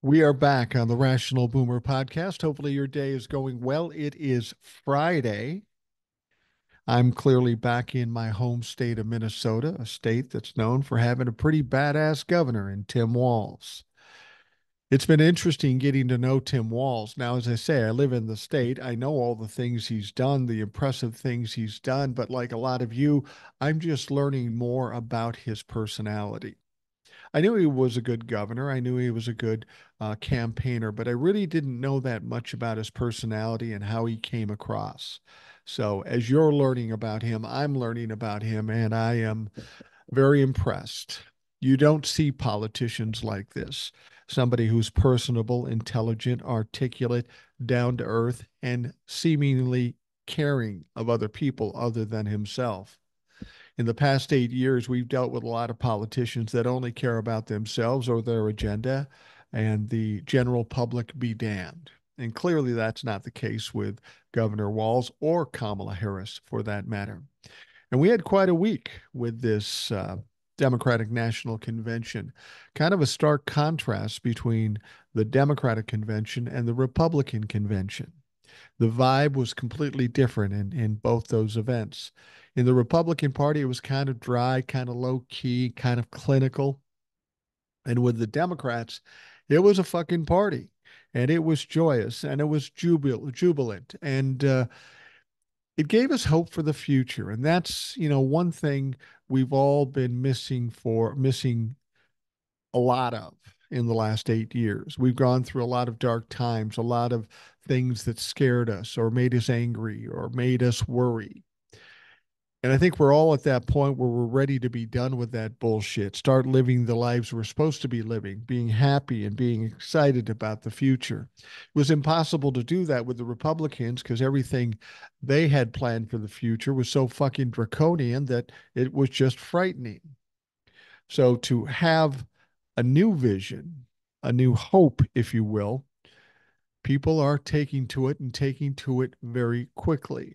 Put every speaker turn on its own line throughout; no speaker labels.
We are back on the Rational Boomer podcast. Hopefully, your day is going well. It is Friday. I'm clearly back in my home state of Minnesota, a state that's known for having a pretty badass governor in Tim Walz. It's been interesting getting to know Tim Walz. Now, as I say, I live in the state. I know all the things he's done, the impressive things he's done, but like a lot of you, I'm just learning more about his personality. I knew he was a good governor. I knew he was a good campaigner, but I really didn't know that much about his personality and how he came across. So, as you're learning about him, I'm learning about him, and I am very impressed. You don't see politicians like this. Somebody who's personable, intelligent, articulate, down to earth, and seemingly caring of other people other than himself. In the past 8 years, we've dealt with a lot of politicians that only care about themselves or their agenda, and the general public be damned. And clearly, that's not the case with Governor Walz or Kamala Harris, for that matter. And we had quite a week with this Democratic National Convention. Kind of a stark contrast between the Democratic Convention and the Republican Convention. The vibe was completely different in both those events. In the Republican Party, it was kind of dry, kind of low key, kind of clinical. And with the Democrats, it was a fucking party. And it was joyous and it was jubilant. And it gave us hope for the future. And that's, one thing we've all been missing a lot of in the last 8 years. We've gone through a lot of dark times, a lot of things that scared us or made us angry or made us worry. And I think we're all at that point where we're ready to be done with that bullshit, start living the lives we're supposed to be living, being happy and being excited about the future. It was impossible to do that with the Republicans because everything they had planned for the future was so fucking draconian that it was just frightening. So to have a new vision, a new hope, if you will, people are taking to it and taking to it very quickly.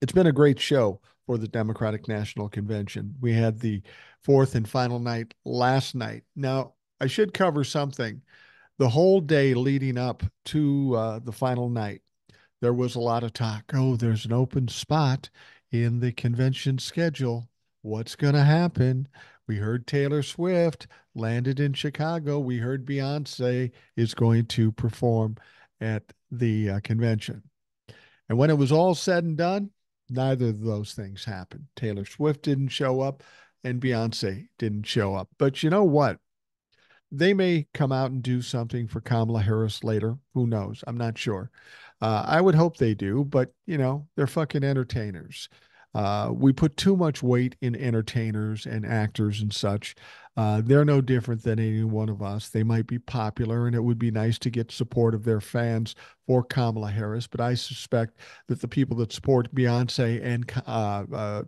It's been a great show for the Democratic National Convention. We had the fourth and final night last night. Now, I should cover something. The whole day leading up to the final night, there was a lot of talk. Oh, there's an open spot in the convention schedule. What's going to happen? We heard Taylor Swift landed in Chicago. We heard Beyonce is going to perform at the convention. And when it was all said and done, neither of those things happened. Taylor Swift didn't show up and Beyonce didn't show up. But you know what? They may come out and do something for Kamala Harris later. Who knows? I'm not sure. I would hope they do, but they're fucking entertainers. We put too much weight in entertainers and actors and such. They're no different than any one of us. They might be popular, and it would be nice to get support of their fans for Kamala Harris. But I suspect that the people that support Beyonce and uh,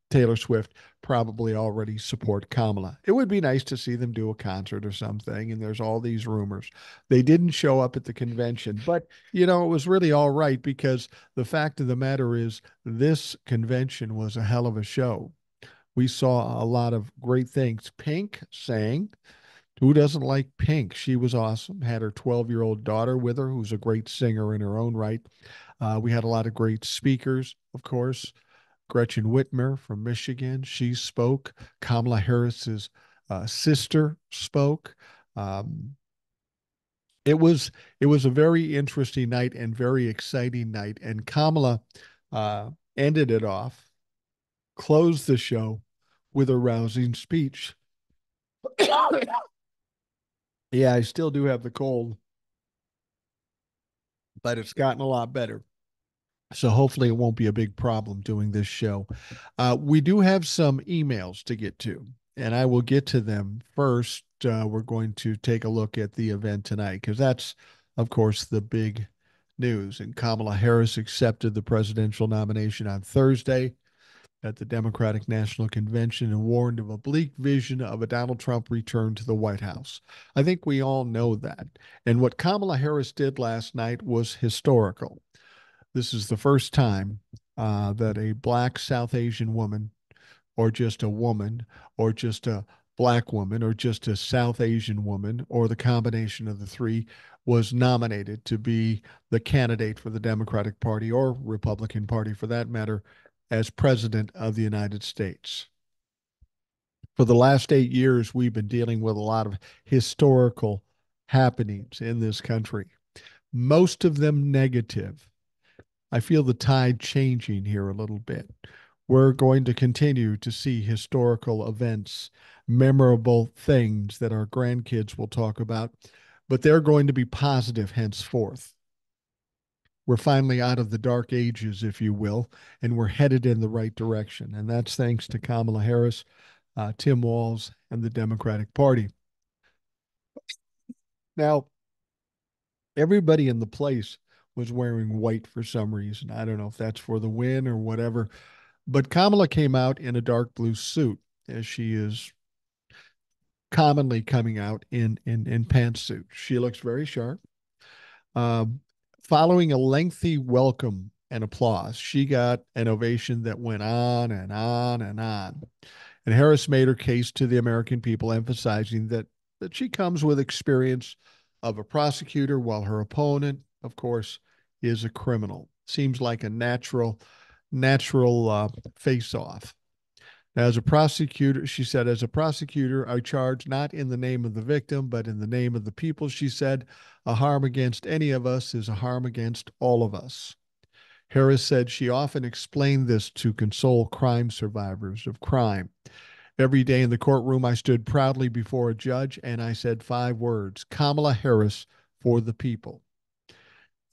Taylor Swift probably already support Kamala. It would be nice to see them do a concert or something. And there's all these rumors. They didn't show up at the convention, but it was really all right because the fact of the matter is this convention was a hell of a show. We saw a lot of great things. Pink sang. Who doesn't like Pink? She was awesome. Had her 12-year-old daughter with her, who's a great singer in her own right. We had a lot of great speakers, of course. Gretchen Whitmer from Michigan, she spoke. Kamala Harris's sister spoke. Um, it was a very interesting night and very exciting night. And Kamala ended it off, closed the show with a rousing speech. Yeah, I still do have the cold, but it's gotten a lot better. So hopefully it won't be a big problem doing this show. We do have some emails to get to, and I will get to them first. We're going to take a look at the event tonight because that's, of course, the big news. And Kamala Harris accepted the presidential nomination on Thursday at the Democratic National Convention and warned of a bleak vision of a Donald Trump return to the White House. I think we all know that. And what Kamala Harris did last night was historical. This is the first time that a black South Asian woman, or just a woman, or just a black woman or just a South Asian woman or the combination of the three was nominated to be the candidate for the Democratic Party or Republican Party for that matter as president of the United States. For the last 8 years, we've been dealing with a lot of historical happenings in this country, most of them negative. I feel the tide changing here a little bit. We're going to continue to see historical events, memorable things that our grandkids will talk about, but they're going to be positive henceforth. We're finally out of the dark ages, if you will, and we're headed in the right direction. And that's thanks to Kamala Harris, Tim Walz, and the Democratic Party. Now, everybody in the place was wearing white for some reason. I don't know if that's for the win or whatever. But Kamala came out in a dark blue suit, as she is commonly coming out in pantsuit. She looks very sharp. Um, Following a lengthy welcome and applause, she got an ovation that went on and on and on. And Harris made her case to the American people, emphasizing that she comes with experience of a prosecutor, while her opponent, of course, is a criminal. Seems like a natural face-off. As a prosecutor, she said, as a prosecutor, I charge not in the name of the victim, but in the name of the people. She said, a harm against any of us is a harm against all of us. Harris said she often explained this to console crime survivors of crime. Every day in the courtroom, I stood proudly before a judge and I said 5 words: Kamala Harris for the people.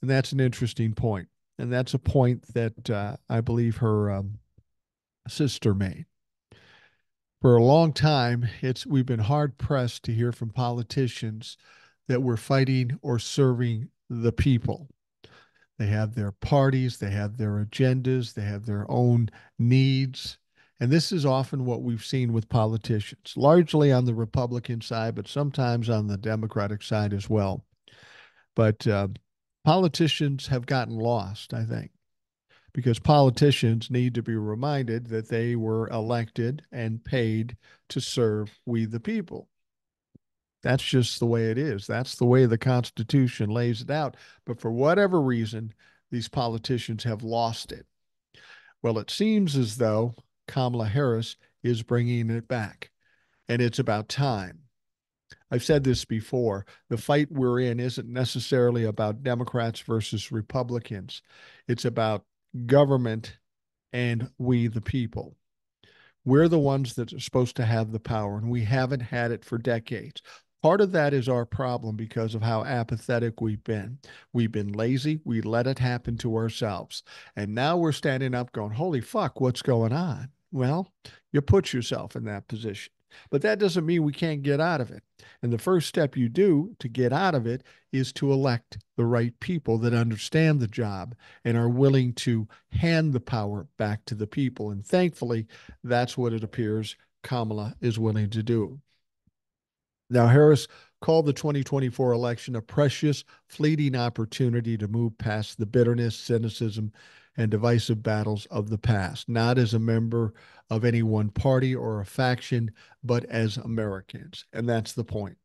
And that's an interesting point. And that's a point that I believe her sister made. For a long time, we've been hard pressed to hear from politicians that we're fighting or serving the people. They have their parties, they have their agendas, they have their own needs. And this is often what we've seen with politicians, largely on the Republican side, but sometimes on the Democratic side as well. But politicians have gotten lost, I think, because politicians need to be reminded that they were elected and paid to serve we the people. That's just the way it is. That's the way the Constitution lays it out. But for whatever reason, these politicians have lost it. Well, it seems as though Kamala Harris is bringing it back, and it's about time. I've said this before. The fight we're in isn't necessarily about Democrats versus Republicans. It's about government and we, the people. We're the ones that are supposed to have the power, and we haven't had it for decades. Part of that is our problem because of how apathetic we've been. We've been lazy. We let it happen to ourselves. And now we're standing up going, holy fuck, what's going on? Well, you put yourself in that position. But that doesn't mean we can't get out of it. And the first step you do to get out of it is to elect the right people that understand the job and are willing to hand the power back to the people. And thankfully, that's what it appears Kamala is willing to do. Now, Harris called the 2024 election a precious, fleeting opportunity to move past the bitterness, cynicism, and divisive battles of the past, not as a member of any one party or a faction, but as Americans. And that's the point.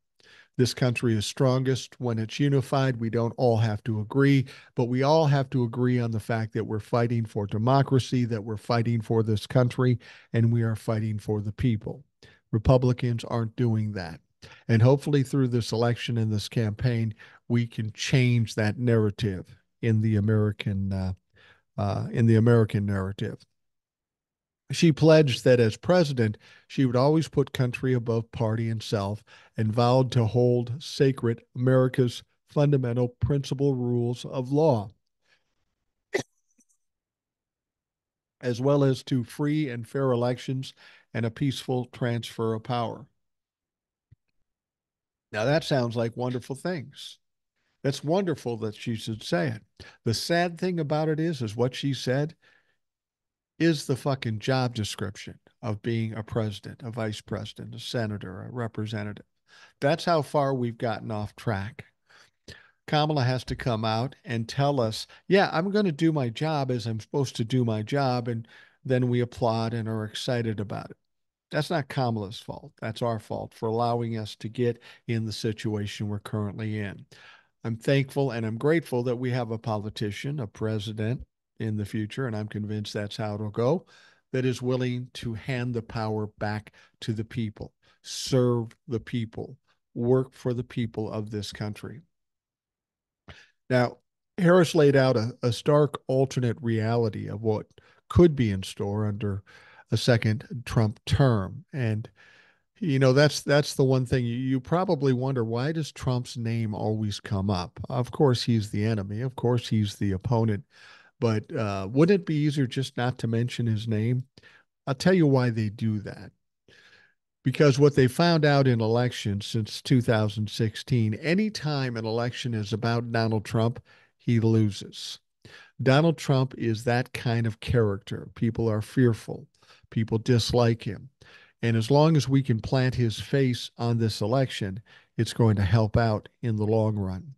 This country is strongest when it's unified. We don't all have to agree, but we all have to agree on the fact that we're fighting for democracy, that we're fighting for this country, and we are fighting for the people. Republicans aren't doing that. And hopefully through this election and this campaign, we can change that narrative in the American narrative. She pledged that as president, she would always put country above party and self, and vowed to hold sacred America's fundamental principal rules of law, as well as to free and fair elections and a peaceful transfer of power. Now, that sounds like wonderful things. That's wonderful that she should say it. The sad thing about it is what she said is the fucking job description of being a president, a vice president, a senator, a representative. That's how far we've gotten off track. Kamala has to come out and tell us, yeah, I'm going to do my job as I'm supposed to do my job. And then we applaud and are excited about it. That's not Kamala's fault. That's our fault for allowing us to get in the situation we're currently in. I'm thankful and I'm grateful that we have a politician, a president in the future, and I'm convinced that's how it'll go, that is willing to hand the power back to the people, serve the people, work for the people of this country. Now, Harris laid out a stark alternate reality of what could be in store under a second Trump term. And that's the one thing you probably wonder, why does Trump's name always come up? Of course, he's the enemy. Of course, he's the opponent. But wouldn't it be easier just not to mention his name? I'll tell you why they do that. Because what they found out in elections since 2016, anytime an election is about Donald Trump, he loses. Donald Trump is that kind of character. People are fearful. People dislike him. And as long as we can plant his face on this election, it's going to help out in the long run.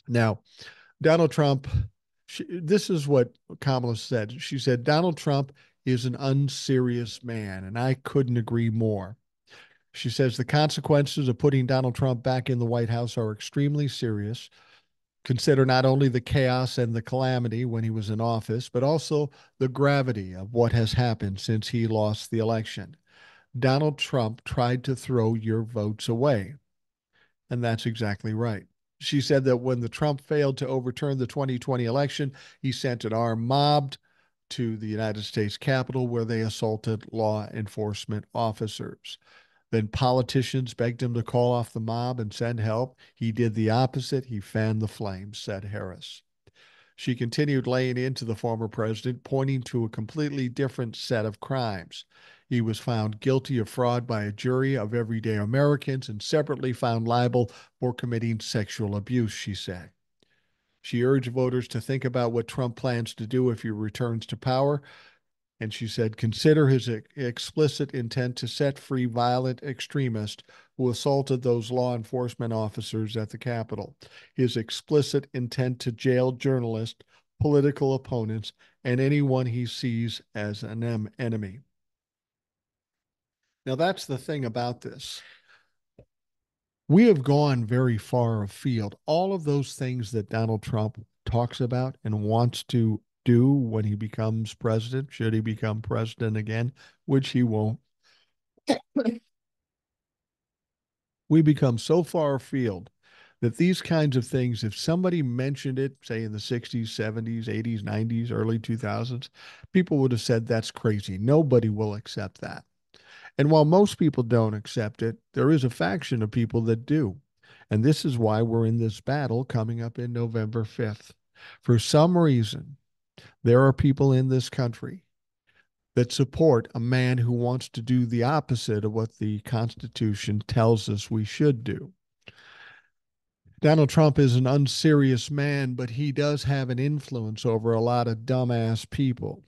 Now, Donald Trump, this is what Kamala said. She said, Donald Trump is an unserious man, and I couldn't agree more. She says the consequences of putting Donald Trump back in the White House are extremely serious. Consider not only the chaos and the calamity when he was in office, but also the gravity of what has happened since he lost the election. Donald Trump tried to throw your votes away. And that's exactly right. She said that when the Trump failed to overturn the 2020 election, he sent an armed mob to the United States Capitol where they assaulted law enforcement officers. Then politicians begged him to call off the mob and send help. He did the opposite. He fanned the flames, said Harris. She continued laying into the former president, pointing to a completely different set of crimes. He was found guilty of fraud by a jury of everyday Americans and separately found liable for committing sexual abuse, she said. She urged voters to think about what Trump plans to do if he returns to power. And she said, consider his explicit intent to set free violent extremists who assaulted those law enforcement officers at the Capitol, his explicit intent to jail journalists, political opponents, and anyone he sees as an enemy. Now, that's the thing about this. We have gone very far afield. All of those things that Donald Trump talks about and wants to do when he becomes president, should he become president again, which he won't, we become so far afield that these kinds of things, if somebody mentioned it, say in the 60s, 70s, 80s, 90s, early 2000s, people would have said that's crazy. Nobody will accept that. And while most people don't accept it, there is a faction of people that do. And this is why we're in this battle coming up in November 5th. For some reason, there are people in this country that support a man who wants to do the opposite of what the Constitution tells us we should do. Donald Trump is an unserious man, but he does have an influence over a lot of dumbass people.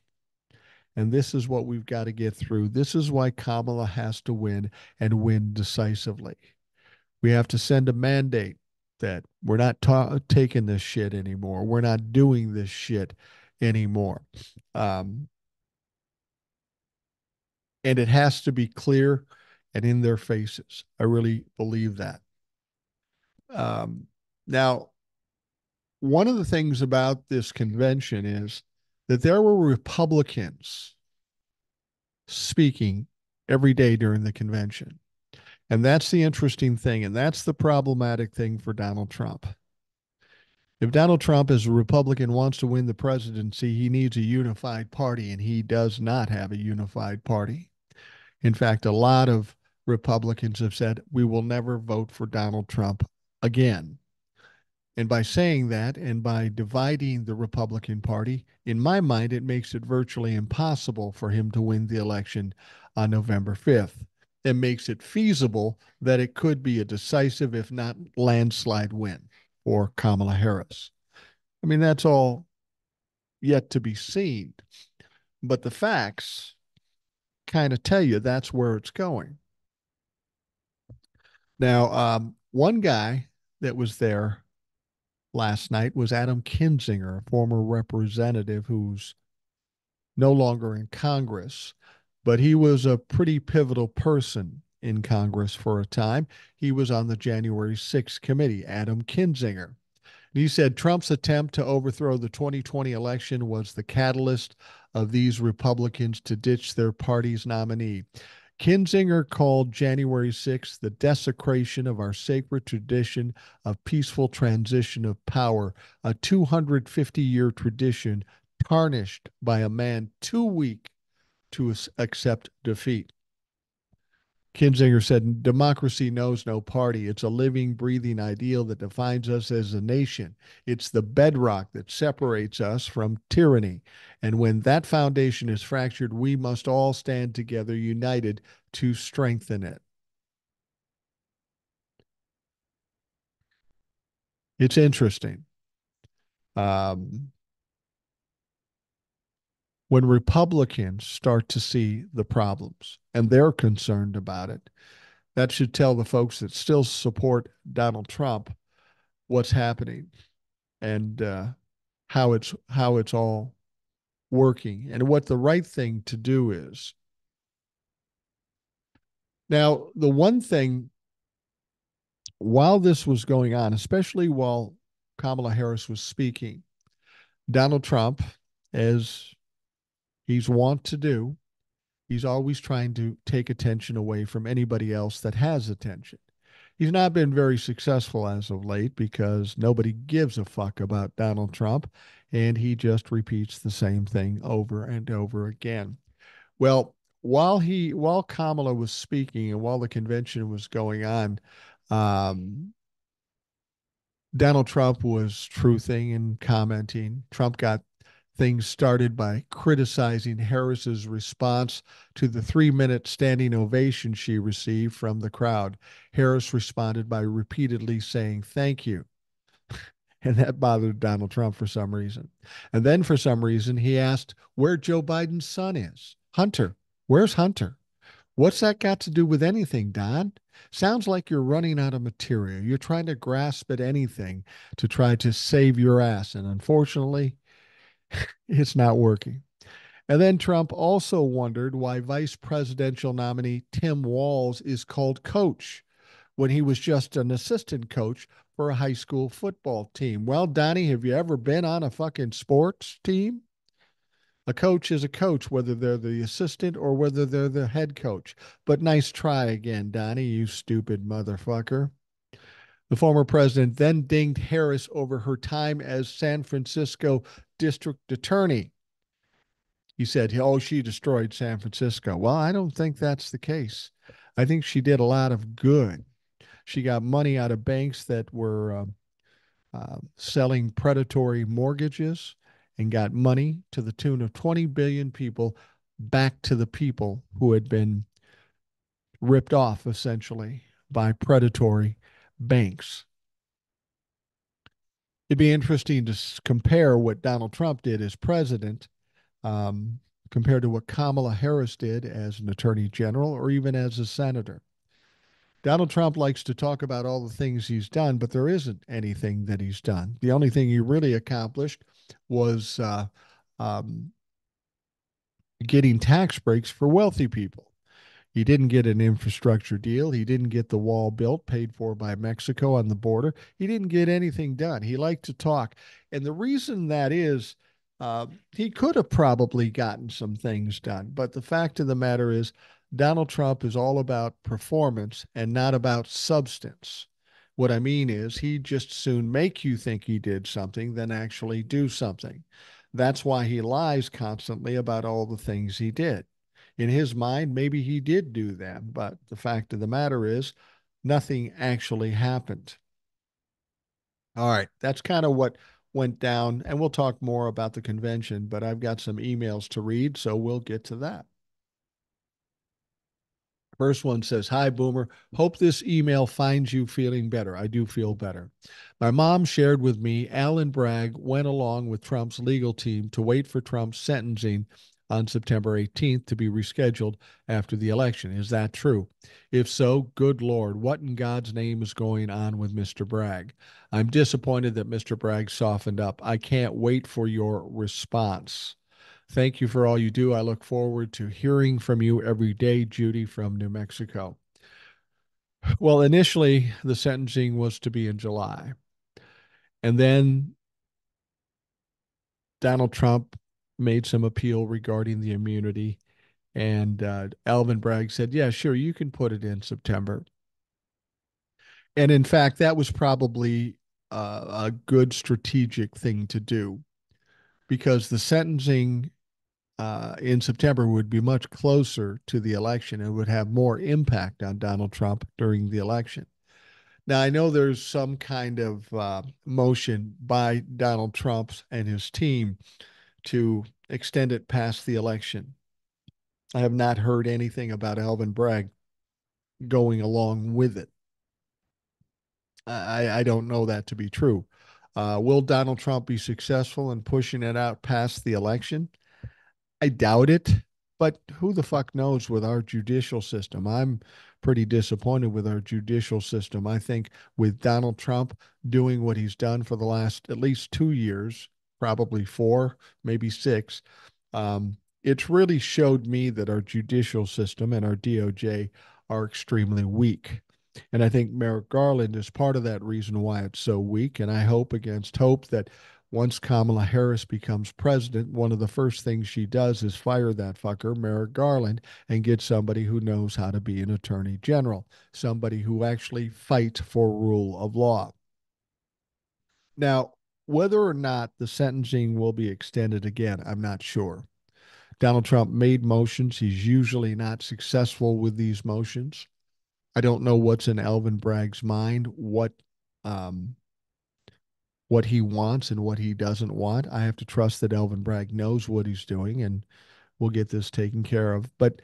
And this is what we've got to get through. This is why Kamala has to win and win decisively. We have to send a mandate that we're not taking this shit anymore. We're not doing this shit anymore. And it has to be clear and in their faces. I really believe that. Now, one of the things about this convention is that there were Republicans speaking every day during the convention. And that's the interesting thing. And that's the problematic thing for Donald Trump. If Donald Trump, as a Republican, wants to win the presidency, he needs a unified party, and he does not have a unified party. In fact, a lot of Republicans have said, we will never vote for Donald Trump again. And by saying that and by dividing the Republican Party, in my mind, it makes it virtually impossible for him to win the election on November 5th. It makes it feasible that it could be a decisive, if not landslide win for Kamala Harris. I mean, that's all yet to be seen. But the facts kind of tell you that's where it's going. Now, one guy that was there last night was Adam Kinzinger, a former representative who's no longer in Congress. but he was a pretty pivotal person in Congress for a time. He was on the January 6th committee, Adam Kinzinger. He said Trump's attempt to overthrow the 2020 election was the catalyst of these Republicans to ditch their party's nominee. Kinzinger called January 6th the desecration of our sacred tradition of peaceful transition of power, a 250-year tradition tarnished by a man too weak to accept defeat. Kinzinger said, democracy knows no party. It's a living, breathing ideal that defines us as a nation. It's the bedrock that separates us from tyranny. And when that foundation is fractured, we must all stand together, united, to strengthen it. It's interesting. Um, when Republicans start to see the problems and they're concerned about it, that should tell the folks that still support Donald Trump what's happening and how it's all working and what the right thing to do is. Now, the one thing while this was going on, especially while Kamala Harris was speaking, Donald Trump, as he's wont to do, he's always trying to take attention away from anybody else that has attention. He's not been very successful as of late because nobody gives a fuck about Donald Trump, and he just repeats the same thing over and over again. Well, while Kamala was speaking and while the convention was going on, um, Donald Trump was truthing and commenting. Trump got things started by criticizing Harris's response to the 3-minute standing ovation she received from the crowd. Harris responded by repeatedly saying, "Thank you." And that bothered Donald Trump for some reason. And then for some reason, he asked where Joe Biden's son is. Hunter. Where's Hunter? What's that got to do with anything, Don? Sounds like you're running out of material. You're trying to grasp at anything to try to save your ass. And unfortunately, it's not working. And then Trump also wondered why vice presidential nominee Tim Walz is called coach when he was just an assistant coach for a high school football team. Well, Donnie, have you ever been on a fucking sports team? A coach is a coach, whether they're the assistant or whether they're the head coach. But nice try again, Donnie, you stupid motherfucker. The former president then dinged Harris over her time as San Francisco district attorney. He said, oh, she destroyed San Francisco. Well, I don't think that's the case. I think she did a lot of good. She got money out of banks that were selling predatory mortgages and got money to the tune of 20 billion people back to the people who had been ripped off essentially by predatory banks. It'd be interesting to compare what Donald Trump did as president compared to what Kamala Harris did as an attorney general or even as a senator. Donald Trump likes to talk about all the things he's done, but there isn't anything that he's done. The only thing he really accomplished was um, getting tax breaks for wealthy people. He didn't get an infrastructure deal. He didn't get the wall built, paid for by Mexico on the border. He didn't get anything done. He liked to talk. And the reason that is, he could have probably gotten some things done. But the fact of the matter is, Donald Trump is all about performance and not about substance. What I mean is, he just soon make you think he did something than actually do something. That's why he lies constantly about all the things he did. In his mind, maybe he did do them, but the fact of the matter is, nothing actually happened. All right, that's kind of what went down, and we'll talk more about the convention, but I've got some emails to read, so we'll get to that. First one says, "Hi, Boomer. Hope this email finds you feeling better. I do feel better. My mom shared with me Alan Bragg went along with Trump's legal team to wait for Trump's sentencing on September 18th to be rescheduled after the election. Is that true? If so, good Lord, what in God's name is going on with Mr. Bragg? I'm disappointed that Mr. Bragg softened up. I can't wait for your response." Thank you for all you do. I look forward to hearing from you every day, Judy from New Mexico. Well, initially, the sentencing was to be in July. And then Donald Trump made some appeal regarding the immunity. And Alvin Bragg said, yeah, sure, you can put it in September. And in fact, that was probably a good strategic thing to do because the sentencing in September would be much closer to the election and would have more impact on Donald Trump during the election. Now, I know there's some kind of motion by Donald Trump and his team to extend it past the election. I have not heard anything about Alvin Bragg going along with it. I don't know that to be true. Will Donald Trump be successful in pushing it out past the election? I doubt it, but who the fuck knows with our judicial system? I'm pretty disappointed with our judicial system. I think with Donald Trump doing what he's done for the last at least 2 years, probably four, maybe six, it's really showed me that our judicial system and our DOJ are extremely weak. And I think Merrick Garland is part of that reason why it's so weak. And I hope against hope that once Kamala Harris becomes president, one of the first things she does is fire that fucker, Merrick Garland, and get somebody who knows how to be an attorney general, somebody who actually fights for rule of law. Now, whether or not the sentencing will be extended again, I'm not sure. Donald Trump made motions. He's usually not successful with these motions. I don't know what's in Alvin Bragg's mind, um, what he wants and what he doesn't want. I have to trust that Alvin Bragg knows what he's doing and we'll get this taken care of. But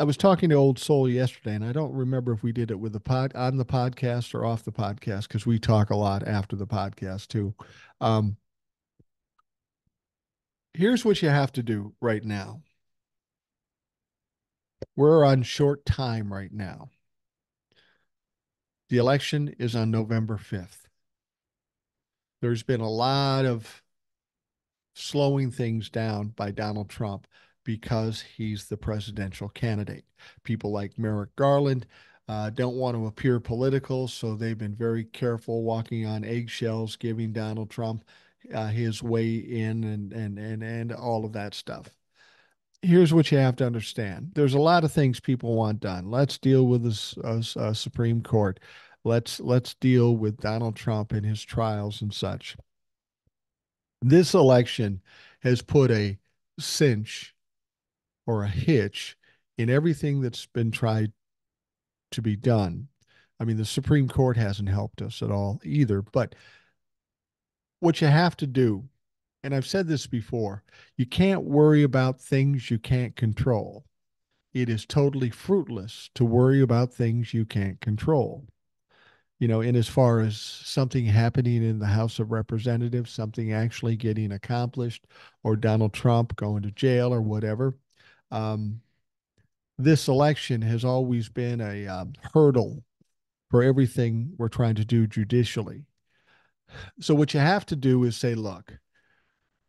I was talking to Old Soul yesterday, and I don't remember if we did it with the pod on the podcast or off the podcast because we talk a lot after the podcast too. Um, Here's what you have to do right now. We're on short time right now. The election is on November 5th. There's been a lot of slowing things down by Donald Trump because he's the presidential candidate. People like Merrick Garland don't want to appear political, so they've been very careful, walking on eggshells, giving Donald Trump his way in and all of that stuff. Here's what you have to understand. There's a lot of things people want done. Let's deal with this Supreme Court. Let's deal with Donald Trump and his trials and such. This election has put a cinch or a hitch in everything that's been tried to be done. I mean, the Supreme Court hasn't helped us at all either. But what you have to do, and I've said this before, you can't worry about things you can't control. It is totally fruitless to worry about things you can't control. In as far as something happening in the House of Representatives, something actually getting accomplished, or Donald Trump going to jail or whatever. Um, this election has always been a hurdle for everything we're trying to do judicially. So, what you have to do is say, look,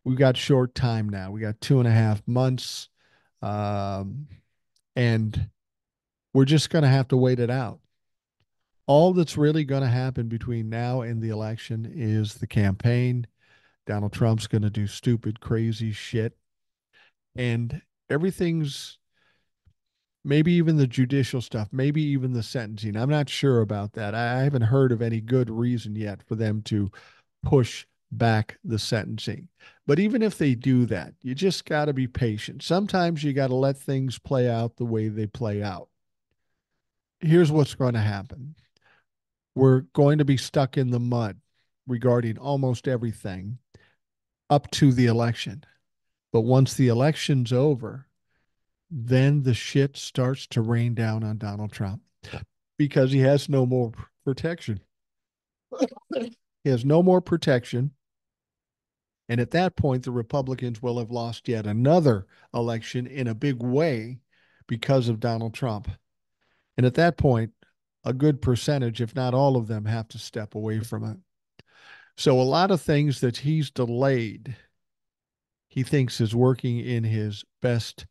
we've got short time now. We got 2.5 months, um, and we're just going to have to wait it out. All that's really going to happen between now and the election is the campaign. Donald Trump's going to do stupid, crazy shit. And everything's maybe even the judicial stuff, maybe even the sentencing. I'm not sure about that. I haven't heard of any good reason yet for them to push back the sentencing. But even if they do that, you just got to be patient. Sometimes you got to let things play out the way they play out. Here's what's going to happen. We're going to be stuck in the mud regarding almost everything up to the election. But once the election's over, then the shit starts to rain down on Donald Trump because he has no more protection. He has no more protection. And at that point, the Republicans will have lost yet another election in a big way because of Donald Trump. And at that point, a good percentage, if not all of them, have to step away from it. So a lot of things that he's delayed he thinks is working in his best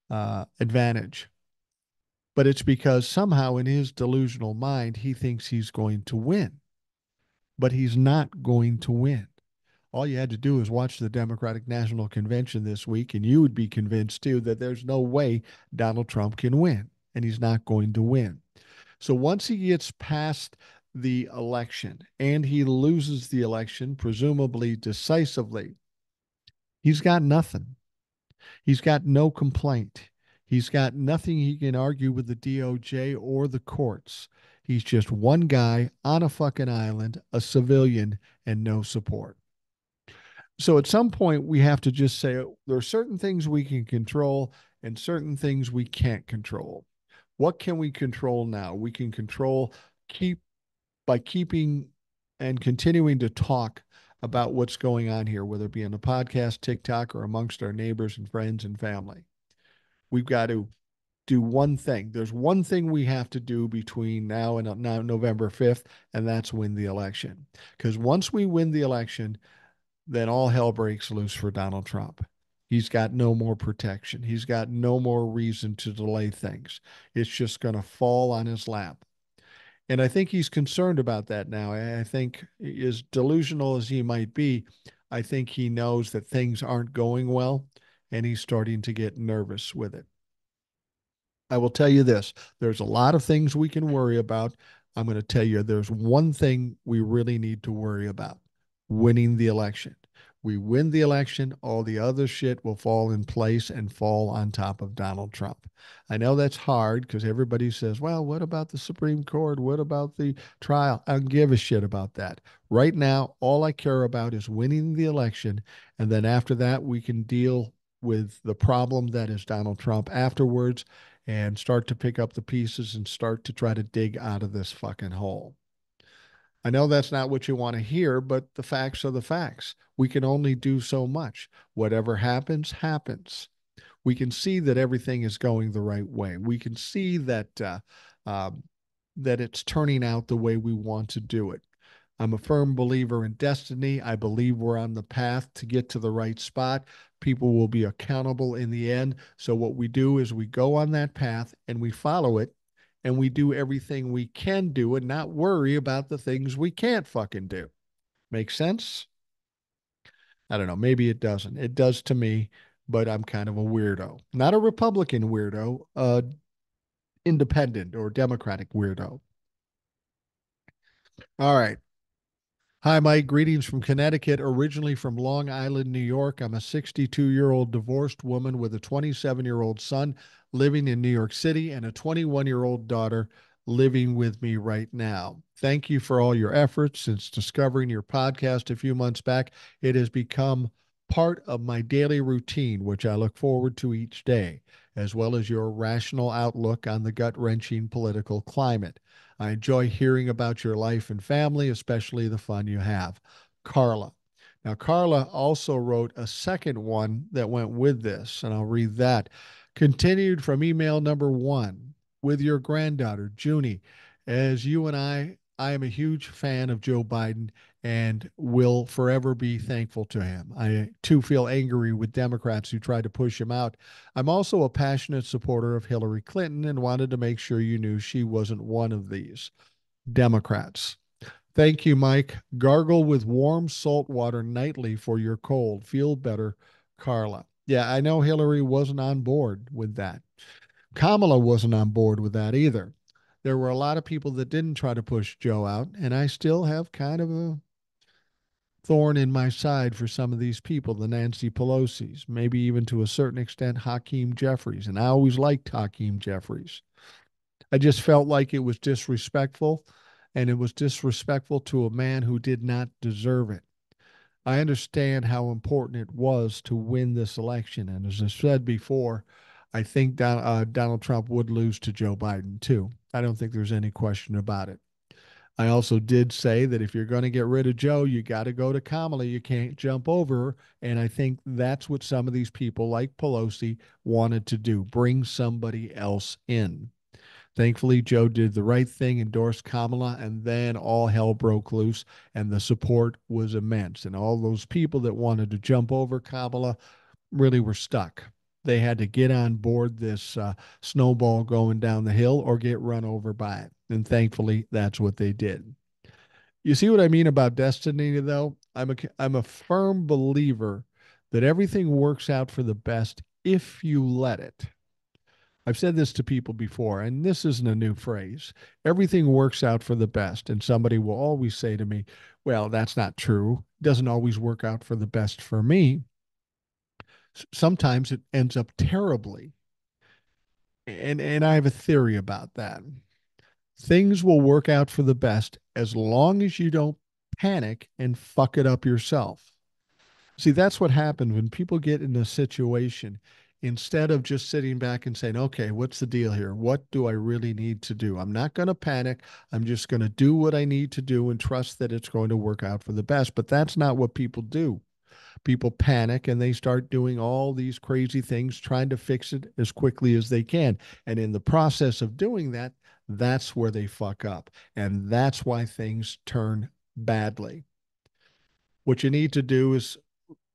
advantage. But it's because somehow in his delusional mind, he thinks he's going to win, but he's not going to win. All you had to do is watch the Democratic National Convention this week, and you would be convinced too that there's no way Donald Trump can win, and he's not going to win. So once he gets past the election and he loses the election, presumably decisively, he's got nothing. He's got no complaint. He's got nothing he can argue with the DOJ or the courts. He's just one guy on a fucking island, a civilian, and no support. So at some point, we have to just say there are certain things we can control and certain things we can't control. What can we control now? We can control keep by keeping and continuing to talk about what's going on here, whether it be on the podcast, TikTok, or amongst our neighbors and friends and family. We've got to do one thing. There's one thing we have to do between now and November 5th, and that's win the election. Because once we win the election, then all hell breaks loose for Donald Trump. He's got no more protection. He's got no more reason to delay things. It's just going to fall on his lap. And I think he's concerned about that now. I think, as delusional as he might be, I think he knows that things aren't going well, and he's starting to get nervous with it. I will tell you this, there's a lot of things we can worry about. I'm going to tell you there's one thing we really need to worry about: winning the election. We win the election, all the other shit will fall in place and fall on top of Donald Trump. I know that's hard because everybody says, well, what about the Supreme Court? What about the trial? I don't give a shit about that. Right now, all I care about is winning the election. And then after that, we can deal with the problem that is Donald Trump afterwards and start to pick up the pieces and start to try to dig out of this fucking hole. I know that's not what you want to hear, but the facts are the facts. We can only do so much. Whatever happens, happens. We can see that everything is going the right way. We can see um, that it's turning out the way we want to do it. I'm a firm believer in destiny. I believe we're on the path to get to the right spot. People will be accountable in the end. So what we do is we go on that path and we follow it, and we do everything we can do and not worry about the things we can't fucking do. Make sense? I don't know. Maybe it doesn't. It does to me, but I'm kind of a weirdo. Not a Republican weirdo, independent or Democratic weirdo. All right. Hi, Mike. Greetings from Connecticut, originally from Long Island, New York. I'm a 62-year-old divorced woman with a 27-year-old son living in New York City and a 21-year-old daughter living with me right now. Thank you for all your efforts since discovering your podcast a few months back. It has become part of my daily routine, which I look forward to each day, as well as your rational outlook on the gut-wrenching political climate. I enjoy hearing about your life and family, especially the fun you have. Carla. Now, Carla also wrote a second one that went with this, and I'll read that. Continued from email number 1 with your granddaughter, Junie. As you and I am a huge fan of Joe Biden and will forever be thankful to him. I too feel angry with Democrats who try to push him out. I'm also a passionate supporter of Hillary Clinton and wanted to make sure you knew she wasn't one of these Democrats. Thank you, Mike. Gargle with warm salt water nightly for your cold. Feel better, Carla. Yeah, I know Hillary wasn't on board with that. Kamala wasn't on board with that either. There were a lot of people that didn't try to push Joe out, and I still have kind of a thorn in my side for some of these people, the Nancy Pelosi's, maybe even to a certain extent Hakeem Jeffries. And I always liked Hakeem Jeffries. I just felt like it was disrespectful, and it was disrespectful to a man who did not deserve it. I understand how important it was to win this election. And as I said before, I think Donald Trump would lose to Joe Biden too. I don't think there's any question about it. I also did say that if you're going to get rid of Joe, you got to go to Kamala. You can't jump over her. And I think that's what some of these people like Pelosi wanted to do, bring somebody else in. Thankfully, Joe did the right thing, endorsed Kamala, and then all hell broke loose, and the support was immense. And all those people that wanted to jump over Kamala really were stuck. They had to get on board this snowball going down the hill or get run over by it. And thankfully, that's what they did. You see what I mean about destiny, though? I'm a firm believer that everything works out for the best if you let it. I've said this to people before, and this isn't a new phrase. Everything works out for the best. And somebody will always say to me, well, that's not true. It doesn't always work out for the best for me. Sometimes it ends up terribly. And I have a theory about that. Things will work out for the best as long as you don't panic and fuck it up yourself. See, that's what happens when people get in a situation. Instead of just sitting back and saying, okay, what's the deal here? What do I really need to do? I'm not going to panic. I'm just going to do what I need to do and trust that it's going to work out for the best. But that's not what people do. People panic and they start doing all these crazy things, trying to fix it as quickly as they can. And in the process of doing that, that's where they fuck up. And that's why things turn badly. What you need to do is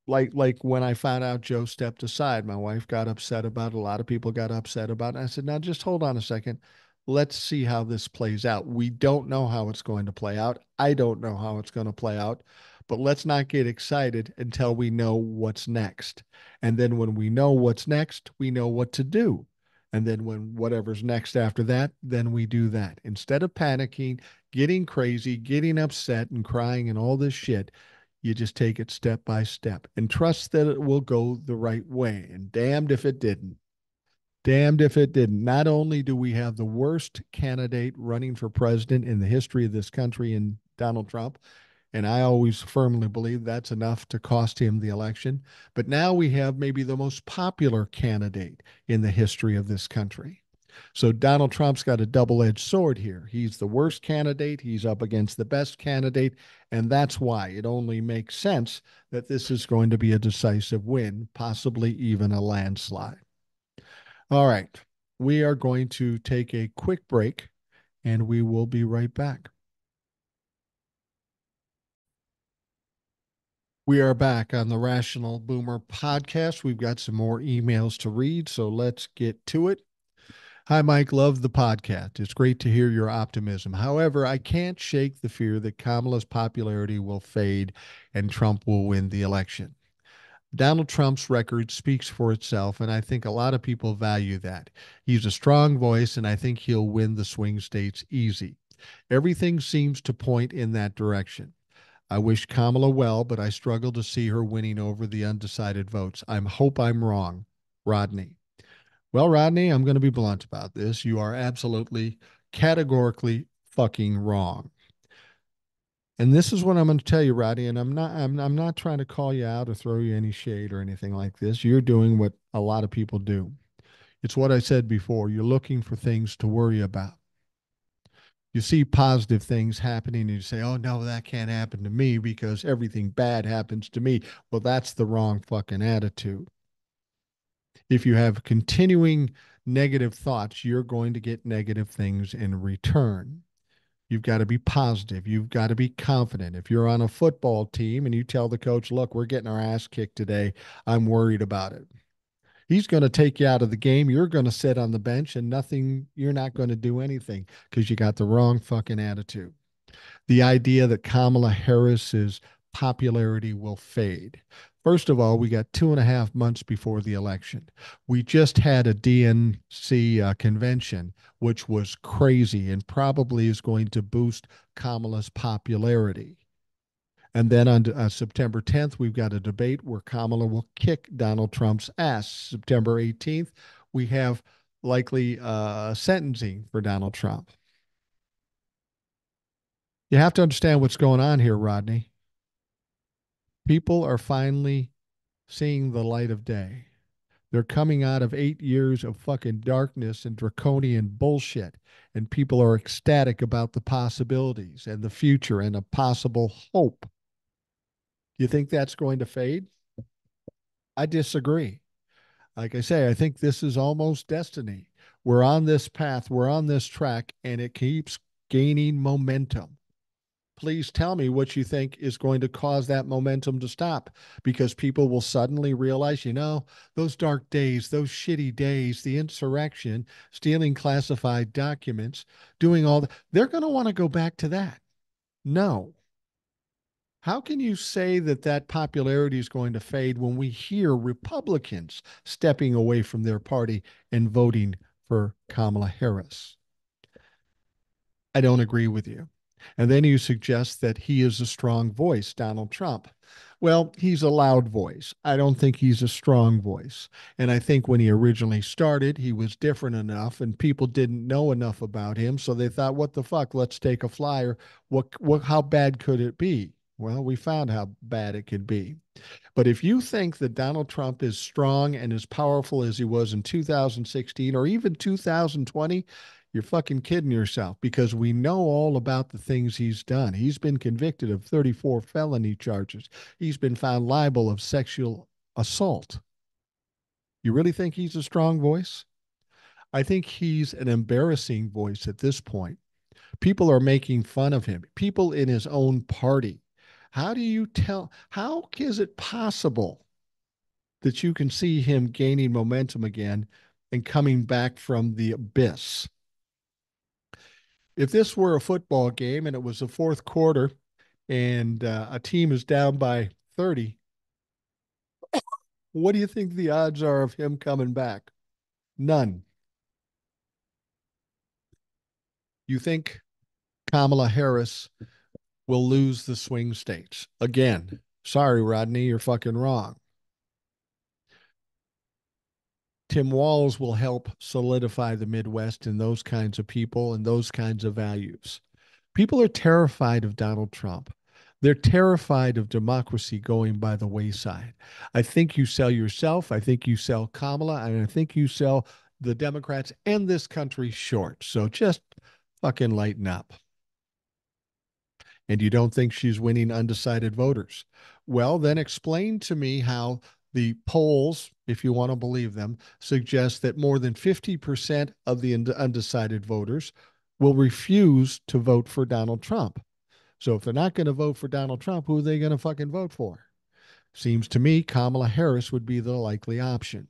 like when I found out Joe stepped aside, my wife got upset about it. A lot of people got upset about it. I said, now just hold on a second. Let's see how this plays out. We don't know how it's going to play out. I don't know how it's going to play out, but let's not get excited until we know what's next. And then when we know what's next, we know what to do. And then when whatever's next after that, then we do that. Instead of panicking, getting crazy, getting upset and crying and all this shit, you just take it step by step and trust that it will go the right way. And damned if it didn't. Damned if it didn't. Not only do we have the worst candidate running for president in the history of this country in Donald Trump, and I always firmly believe that's enough to cost him the election, but now we have maybe the most popular candidate in the history of this country. So Donald Trump's got a double edged sword here. He's the worst candidate. He's up against the best candidate. And that's why it only makes sense that this is going to be a decisive win, possibly even a landslide. All right. We are going to take a quick break and we will be right back. We are back on the Rational Boomer podcast. We've got some more emails to read, so let's get to it. Hi, Mike. Love the podcast. It's great to hear your optimism. However, I can't shake the fear that Kamala's popularity will fade and Trump will win the election. Donald Trump's record speaks for itself, and I think a lot of people value that. He's a strong voice, and I think he'll win the swing states easy. Everything seems to point in that direction. I wish Kamala well, but I struggle to see her winning over the undecided votes. I hope I'm wrong. Rodney. Well, Rodney, I'm going to be blunt about this. You are absolutely, categorically fucking wrong. And this is what I'm going to tell you, Rodney, and I'm not trying to call you out or throw you any shade or anything like this. You're doing what a lot of people do. It's what I said before. You're looking for things to worry about. You see positive things happening and you say, oh, no, that can't happen to me because everything bad happens to me. Well, that's the wrong fucking attitude. If you have continuing negative thoughts, you're going to get negative things in return. You've got to be positive. You've got to be confident. If you're on a football team and you tell the coach, look, we're getting our ass kicked today, I'm worried about it. He's going to take you out of the game. You're going to sit on the bench and you're not going to do anything because you got the wrong fucking attitude. The idea that Kamala Harris's popularity will fade. First of all, we got 2.5 months before the election. We just had a DNC convention, which was crazy and probably is going to boost Kamala's popularity. And then on September 10th, we've got a debate where Kamala will kick Donald Trump's ass. September 18th, we have likely sentencing for Donald Trump. You have to understand what's going on here, Rodney. People are finally seeing the light of day. They're coming out of 8 years of fucking darkness and draconian bullshit, and people are ecstatic about the possibilities and the future and a possible hope. You think that's going to fade? I disagree. Like I say, I think this is almost destiny. We're on this path, we're on this track, and it keeps gaining momentum. please tell me what you think is going to cause that momentum to stop, because people will suddenly realize, those dark days, those shitty days, the insurrection, stealing classified documents, doing all that, they're going to want to go back to that. No. How can you say that that popularity is going to fade when we hear Republicans stepping away from their party and voting for Kamala Harris? I don't agree with you. And then you suggest that he is a strong voice, Donald Trump. Well, he's a loud voice. I don't think he's a strong voice. And I think when he originally started, he was different enough and people didn't know enough about him. So they thought, what the fuck? Let's take a flyer. How bad could it be? Well, we found how bad it could be. But if you think that Donald Trump is strong and as powerful as he was in 2016 or even 2020, you're fucking kidding yourself, because we know all about the things he's done. He's been convicted of 34 felony charges. He's been found liable of sexual assault. You really think he's a strong voice? I think he's an embarrassing voice at this point. People are making fun of him, people in his own party. How is it possible that you can see him gaining momentum again and coming back from the abyss? If this were a football game and it was the fourth quarter and a team is down by 30, what do you think the odds are of him coming back? None. You think Kamala Harris will lose the swing states? Again, sorry, Rodney, you're fucking wrong. Tim Walz will help solidify the Midwest and those kinds of people and those kinds of values. People are terrified of Donald Trump. They're terrified of democracy going by the wayside. I think you sell yourself. I think you sell Kamala. And I think you sell the Democrats and this country short. So just fucking lighten up. And you don't think she's winning undecided voters. Well, then explain to me how the polls, if you want to believe them, suggest that more than 50% of the undecided voters will refuse to vote for Donald Trump. So if they're not going to vote for Donald Trump, who are they going to fucking vote for? Seems to me Kamala Harris would be the likely option.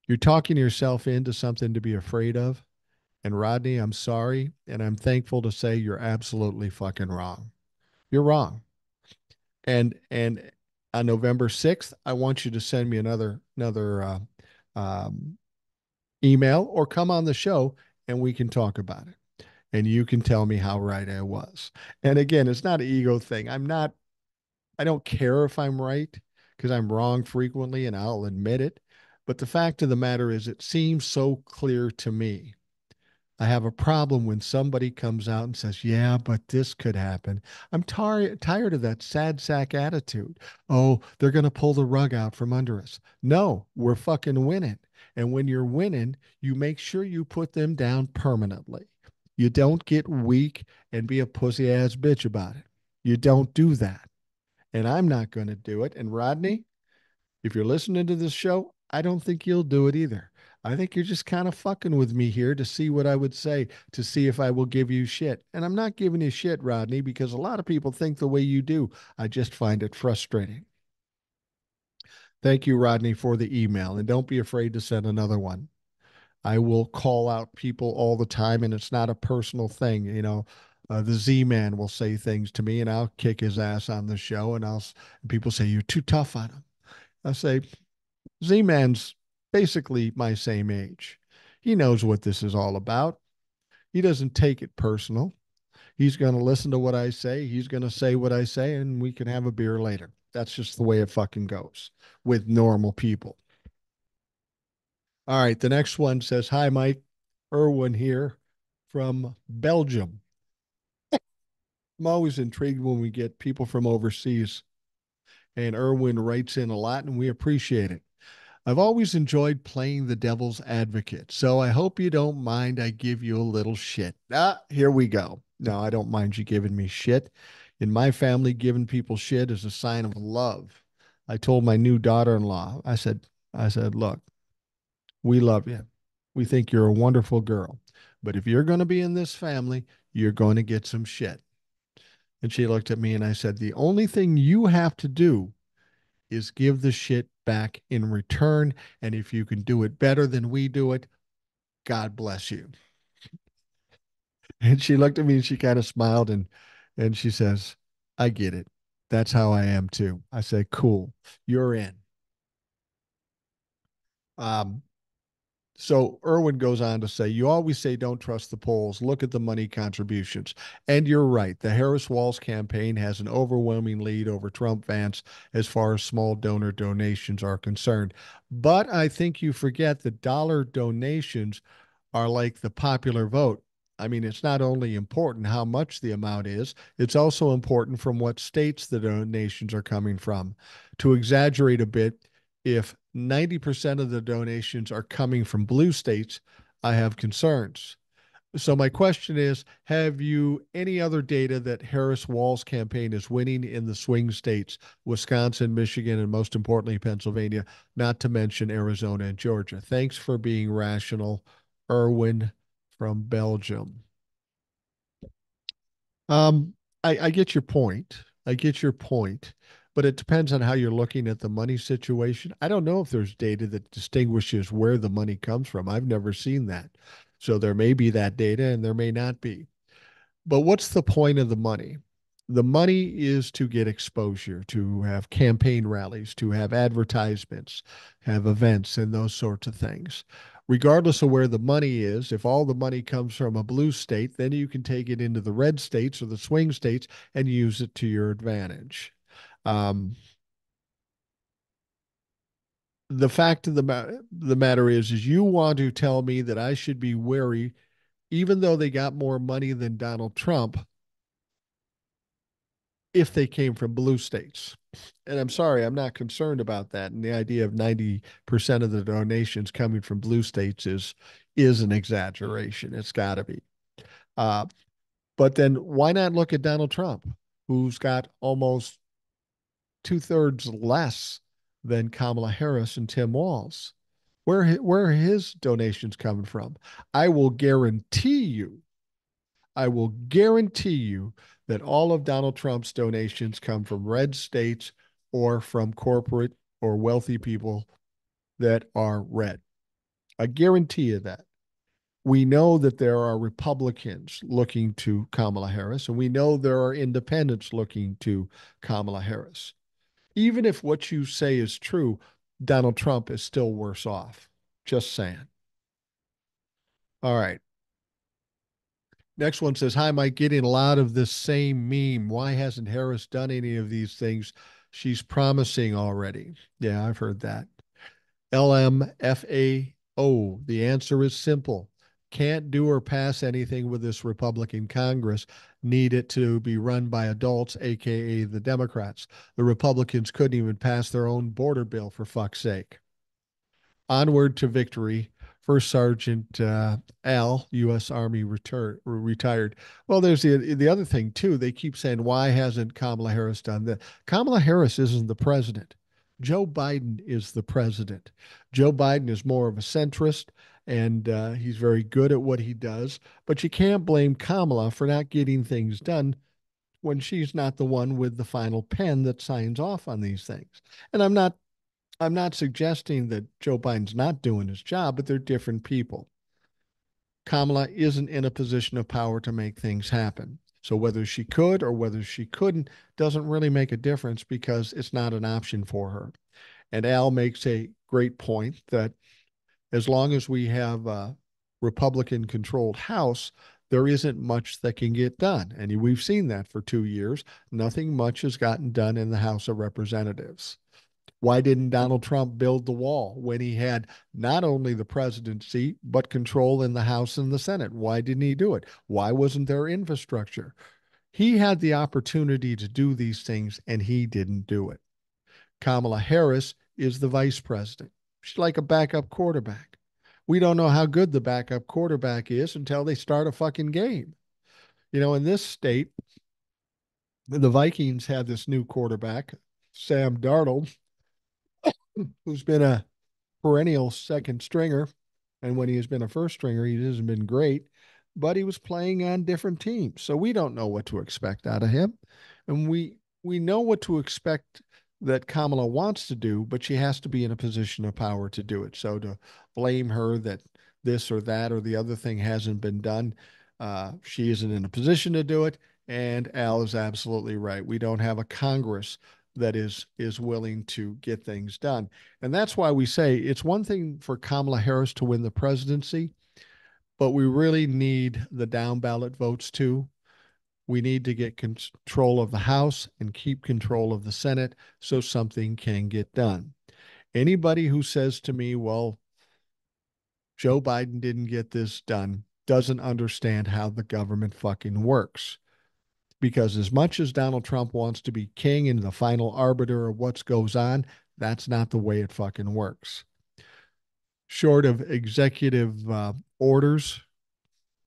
You're talking yourself into something to be afraid of. And Rodney, I'm sorry, and I'm thankful to say you're absolutely fucking wrong. You're wrong. And on November 6th, I want you to send me another um, email or come on the show and we can talk about it. And you can tell me how right I was. And again, it's not an ego thing. I don't care if I'm right, because I'm wrong frequently and I'll admit it. But the fact of the matter is, it seems so clear to me. I have a problem when somebody comes out and says, yeah, but this could happen. I'm tired of that sad sack attitude. Oh, they're going to pull the rug out from under us. No, we're fucking winning. And when you're winning, you make sure you put them down permanently. You don't get weak and be a pussy ass bitch about it. You don't do that. And I'm not going to do it. And Rodney, if you're listening to this show, I don't think you'll do it either. I think you're just kind of fucking with me here to see what I would say, to see if I will give you shit. And I'm not giving you shit, Rodney, because a lot of people think the way you do. I just find it frustrating. Thank you, Rodney, for the email. And don't be afraid to send another one. I will call out people all the time, and it's not a personal thing. The Z Man will say things to me, and I'll kick his ass on the show, and people say, you're too tough on him. I say, Z Man's basically my same age. He knows what this is all about. He doesn't take it personal. He's going to listen to what I say. He's going to say what I say, and we can have a beer later. That's just the way it fucking goes with normal people. All right. The next one says, hi, Mike. Erwin here from Belgium. I'm always intrigued when we get people from overseas, and Erwin writes in a lot, and we appreciate it. I've always enjoyed playing the devil's advocate, so I hope you don't mind I give you a little shit. Here we go. No, I don't mind you giving me shit. In my family, giving people shit is a sign of love. I told my new daughter-in-law, I said, look, we love you. We think you're a wonderful girl. But if you're going to be in this family, you're going to get some shit. And she looked at me and I said, the only thing you have to do is give the shit back in return. And if you can do it better than we do it, God bless you. And she looked at me and she kind of smiled and she says, I get it. That's how I am too. I said, cool, you're in. Um, So Irwin goes on to say, you always say don't trust the polls. Look at the money contributions. And you're right. The Harris Walz campaign has an overwhelming lead over Trump Vance as far as small donor donations are concerned. But I think you forget that dollar donations are like the popular vote. I mean, it's not only important how much the amount is, it's also important from what states the donations are coming from. To exaggerate a bit, if 90% of the donations are coming from blue states, I have concerns. So my question is, have you any other data that Harris Walz campaign is winning in the swing states, Wisconsin, Michigan, and most importantly, Pennsylvania, not to mention Arizona and Georgia? Thanks for being rational, Erwin from Belgium. Um, I get your point. I get your point, but it depends on how you're looking at the money situation. I don't know if there's data that distinguishes where the money comes from. I've never seen that. So there may be that data and there may not be. But what's the point of the money? The money is to get exposure, to have campaign rallies, to have advertisements, have events, and those sorts of things. Regardless of where the money is, if all the money comes from a blue state, then you can take it into the red states or the swing states and use it to your advantage. Um, the fact of the matter is you want to tell me that I should be wary, even though they got more money than Donald Trump, if they came from blue states. And I'm sorry, I'm not concerned about that. And the idea of 90% of the donations coming from blue states is an exaggeration. It's got to be. Uh, but then why not look at Donald Trump, who's got almost two-thirds less than Kamala Harris and Tim Walz? Where are his donations coming from? I will guarantee you I will guarantee you that all of Donald Trump's donations come from red states or from corporate or wealthy people that are red. I guarantee you that. We know that there are Republicans looking to Kamala Harris, and we know there are independents looking to Kamala Harris. Even if what you say is true, Donald Trump is still worse off. Just saying. All right. Next one says, hi, Mike, getting a lot of this same meme. Why hasn't Harris done any of these things she's promising already? Yeah, I've heard that. LMFAO. The answer is simple. Can't do or pass anything with this Republican Congress. Need it to be run by adults, AKA the Democrats. The Republicans couldn't even pass their own border bill, for fuck's sake. Onward to victory. First Sergeant Al, U.S. Army retired. Well, there's the other thing too. They keep saying, "Why hasn't Kamala Harris done that?" Kamala Harris isn't the president. Joe Biden is the president. Joe Biden is more of a centrist, and he's very good at what he does. But you can't blame Kamala for not getting things done when she's not the one with the final pen that signs off on these things. And I'm not suggesting that Joe Biden's not doing his job, but they're different people. Kamala isn't in a position of power to make things happen. So whether she could or whether she couldn't doesn't really make a difference because it's not an option for her. And Al makes a great point that as long as we have a Republican controlled House, there isn't much that can get done. And we've seen that for 2 years. Nothing much has gotten done in the House of Representatives. Why didn't Donald Trump build the wall when he had not only the presidency, but control in the House and the Senate? Why didn't he do it? Why wasn't there infrastructure? He had the opportunity to do these things and he didn't do it. Kamala Harris is the vice president. She's like a backup quarterback. We don't know how good the backup quarterback is until they start a fucking game. In this state, the Vikings have this new quarterback, Sam Darnold, who's been a perennial second stringer. And when he has been a first stringer, he hasn't been great. but he was playing on different teams. So we don't know what to expect out of him. And we know what to expect that Kamala wants to do, but she has to be in a position of power to do it. So to blame her that this or that or the other thing hasn't been done, she isn't in a position to do it. And Al is absolutely right. We don't have a Congress that is willing to get things done. And that's why we say it's one thing for Kamala Harris to win the presidency, but we really need the down ballot votes too. We need to get control of the House and keep control of the Senate so something can get done. Anybody who says to me, well, Joe Biden didn't get this done, doesn't understand how the government fucking works. Because as much as Donald Trump wants to be king and the final arbiter of what goes on, that's not the way it fucking works. Short of executive orders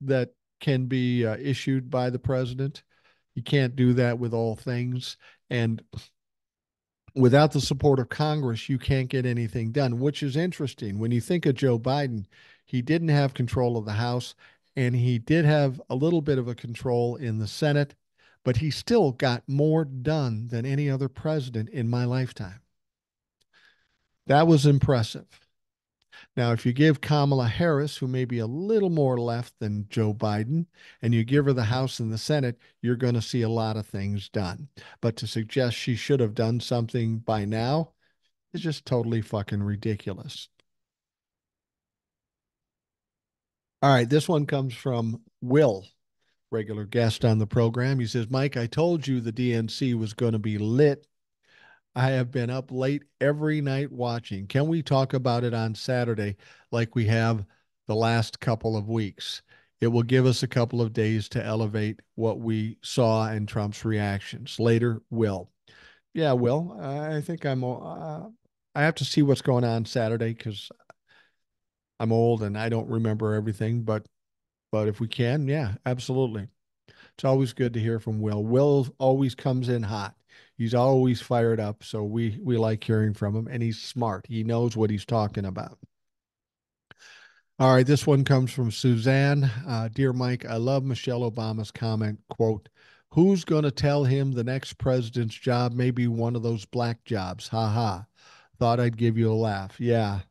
that can be issued by the president, you can't do that with all things. And without the support of Congress, you can't get anything done, which is interesting. When you think of Joe Biden, he didn't have control of the House and he did have a little bit of a control in the Senate, but he still got more done than any other president in my lifetime. That was impressive. Now, if you give Kamala Harris, who may be a little more left than Joe Biden, and you give her the House and the Senate, you're going to see a lot of things done. But to suggest she should have done something by now is just totally fucking ridiculous. All right, this one comes from Will, regular guest on the program. He says, Mike, I told you the DNC was going to be lit. I have been up late every night watching. Can we talk about it on Saturday like we have the last couple of weeks? It will give us a couple of days to elevate what we saw and Trump's reactions. Later, Will. Yeah, Will. I think I have to see what's going on Saturday because I'm old and I don't remember everything. But if we can, yeah, absolutely. It's always good to hear from Will. Will always comes in hot. He's always fired up, so we like hearing from him, and he's smart. He knows what he's talking about. All right, this one comes from Suzanne. Dear Mike, I love Michelle Obama's comment, quote, who's going to tell him the next president's job may be one of those black jobs? Ha ha. Thought I'd give you a laugh. Yeah,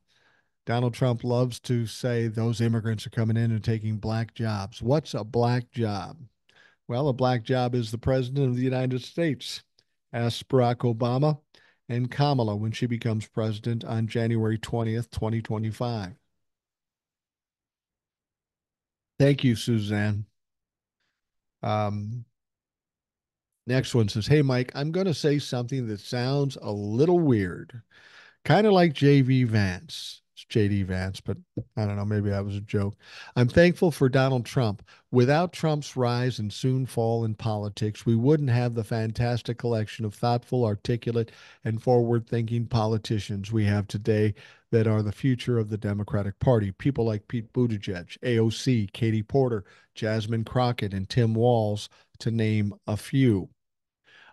Donald Trump loves to say those immigrants are coming in and taking black jobs. What's a black job? Well, a black job is the president of the United States. Ask Barack Obama and Kamala when she becomes president on January 20th, 2025. Thank you, Suzanne. Um, Next one says, hey, Mike, I'm going to say something that sounds a little weird. Kind of like JV Vance. It's JD Vance, but I don't know. Maybe that was a joke. I'm thankful for Donald Trump. Without Trump's rise and soon fall in politics, we wouldn't have the fantastic collection of thoughtful, articulate, and forward thinking politicians we have today that are the future of the Democratic Party. People like Pete Buttigieg, AOC, Katie Porter, Jasmine Crockett, and Tim Walz, to name a few.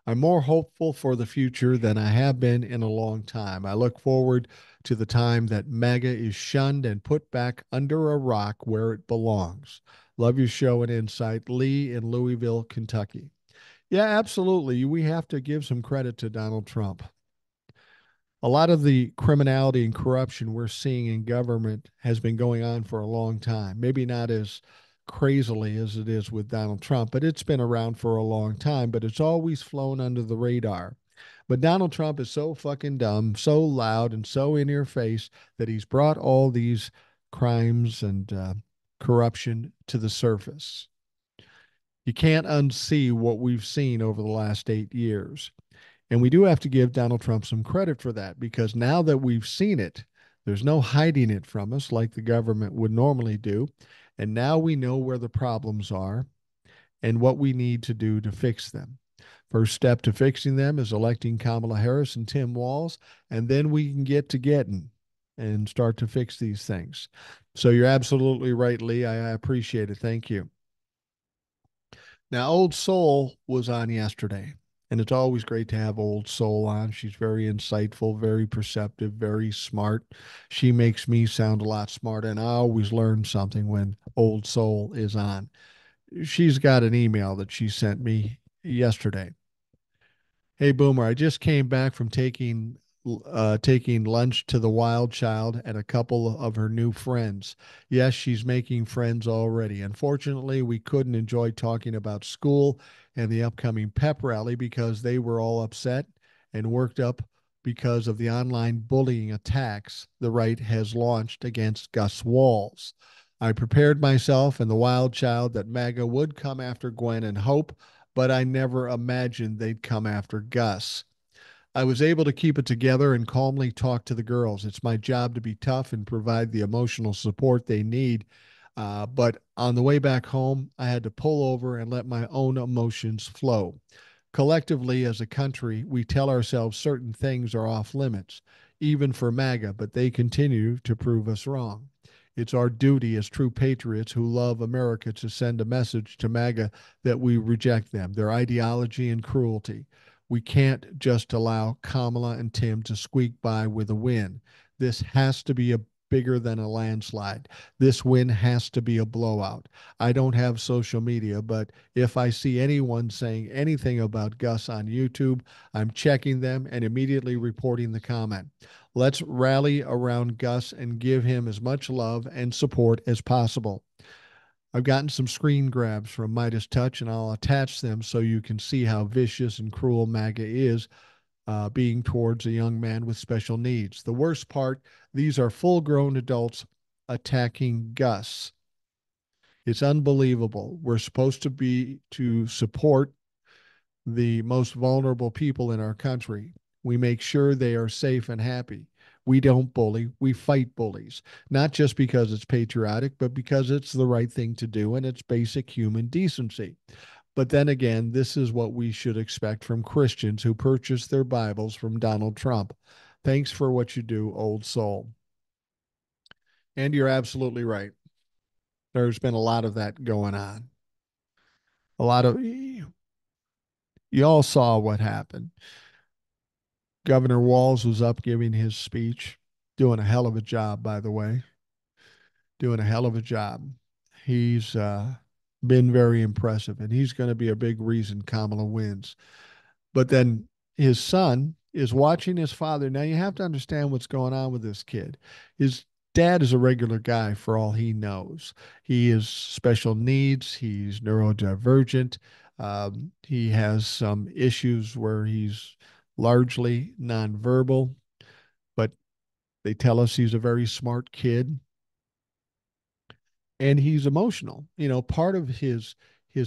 I'm more hopeful for the future than I have been in a long time. I look forward to the time that MAGA is shunned and put back under a rock where it belongs. Love your show and insight. Lee in Louisville, Kentucky. Yeah, absolutely. We have to give some credit to Donald Trump. A lot of the criminality and corruption we're seeing in government has been going on for a long time. Maybe not as crazily as it is with Donald Trump, but it's been around for a long time, but it's always flown under the radar. But Donald Trump is so fucking dumb, so loud, and so in your face that he's brought all these crimes and corruption to the surface. You can't unsee what we've seen over the last 8 years. And we do have to give Donald Trump some credit for that because now that we've seen it, there's no hiding it from us like the government would normally do. And now we know where the problems are and what we need to do to fix them. First step to fixing them is electing Kamala Harris and Tim Walz, and then we can get to getting and start to fix these things. So you're absolutely right, Lee. I appreciate it. Thank you. Now, Old Soul was on yesterday, And it's always great to have Old Soul on. She's very insightful, very perceptive, very smart. She makes me sound a lot smarter, and I always learn something when Old Soul is on. She's got an email that she sent me yesterday. Hey Boomer, I just came back from taking lunch to the wild child and a couple of her new friends. Yes, she's making friends already. Unfortunately, we couldn't enjoy talking about school and the upcoming pep rally because they were all upset and worked up because of the online bullying attacks the right has launched against Gus Walls. I prepared myself and the wild child that MAGA would come after Gwen and Hope, but I never imagined they'd come after Gus. I was able to keep it together and calmly talk to the girls. It's my job to be tough and provide the emotional support they need. But on the way back home, I had to pull over and let my own emotions flow. Collectively, as a country, we tell ourselves certain things are off limits, even for MAGA, but they continue to prove us wrong. It's our duty as true patriots who love America to send a message to MAGA that we reject them, their ideology and cruelty. We can't just allow Kamala and Tim to squeak by with a win. This has to be a bigger than a landslide. This win has to be a blowout. I don't have social media, but if I see anyone saying anything about Gus on YouTube, I'm checking them and immediately reporting the comment. Let's rally around Gus and give him as much love and support as possible. I've gotten some screen grabs from Midas Touch, and I'll attach them so you can see how vicious and cruel MAGA is being towards a young man with special needs. The worst part, these are full grown adults attacking Gus. It's unbelievable. We're supposed to be to support the most vulnerable people in our country. We make sure they are safe and happy. We don't bully, we fight bullies, not just because it's patriotic, but because it's the right thing to do and it's basic human decency. But then again, this is what we should expect from Christians who purchase their Bibles from Donald Trump. Thanks for what you do, old soul. And you're absolutely right. There's been a lot of that going on. A lot of, you all saw what happened. Governor Walz was up giving his speech, doing a hell of a job, by the way, doing a hell of a job. He's been very impressive, and he's going to be a big reason Kamala wins. But then his son is watching his father. Now you have to understand what's going on with this kid. His dad is a regular guy for all he knows. He is special needs. He's neurodivergent. He has some issues where he's largely nonverbal, but they tell us he's a very smart kid and he's emotional. You know, part of his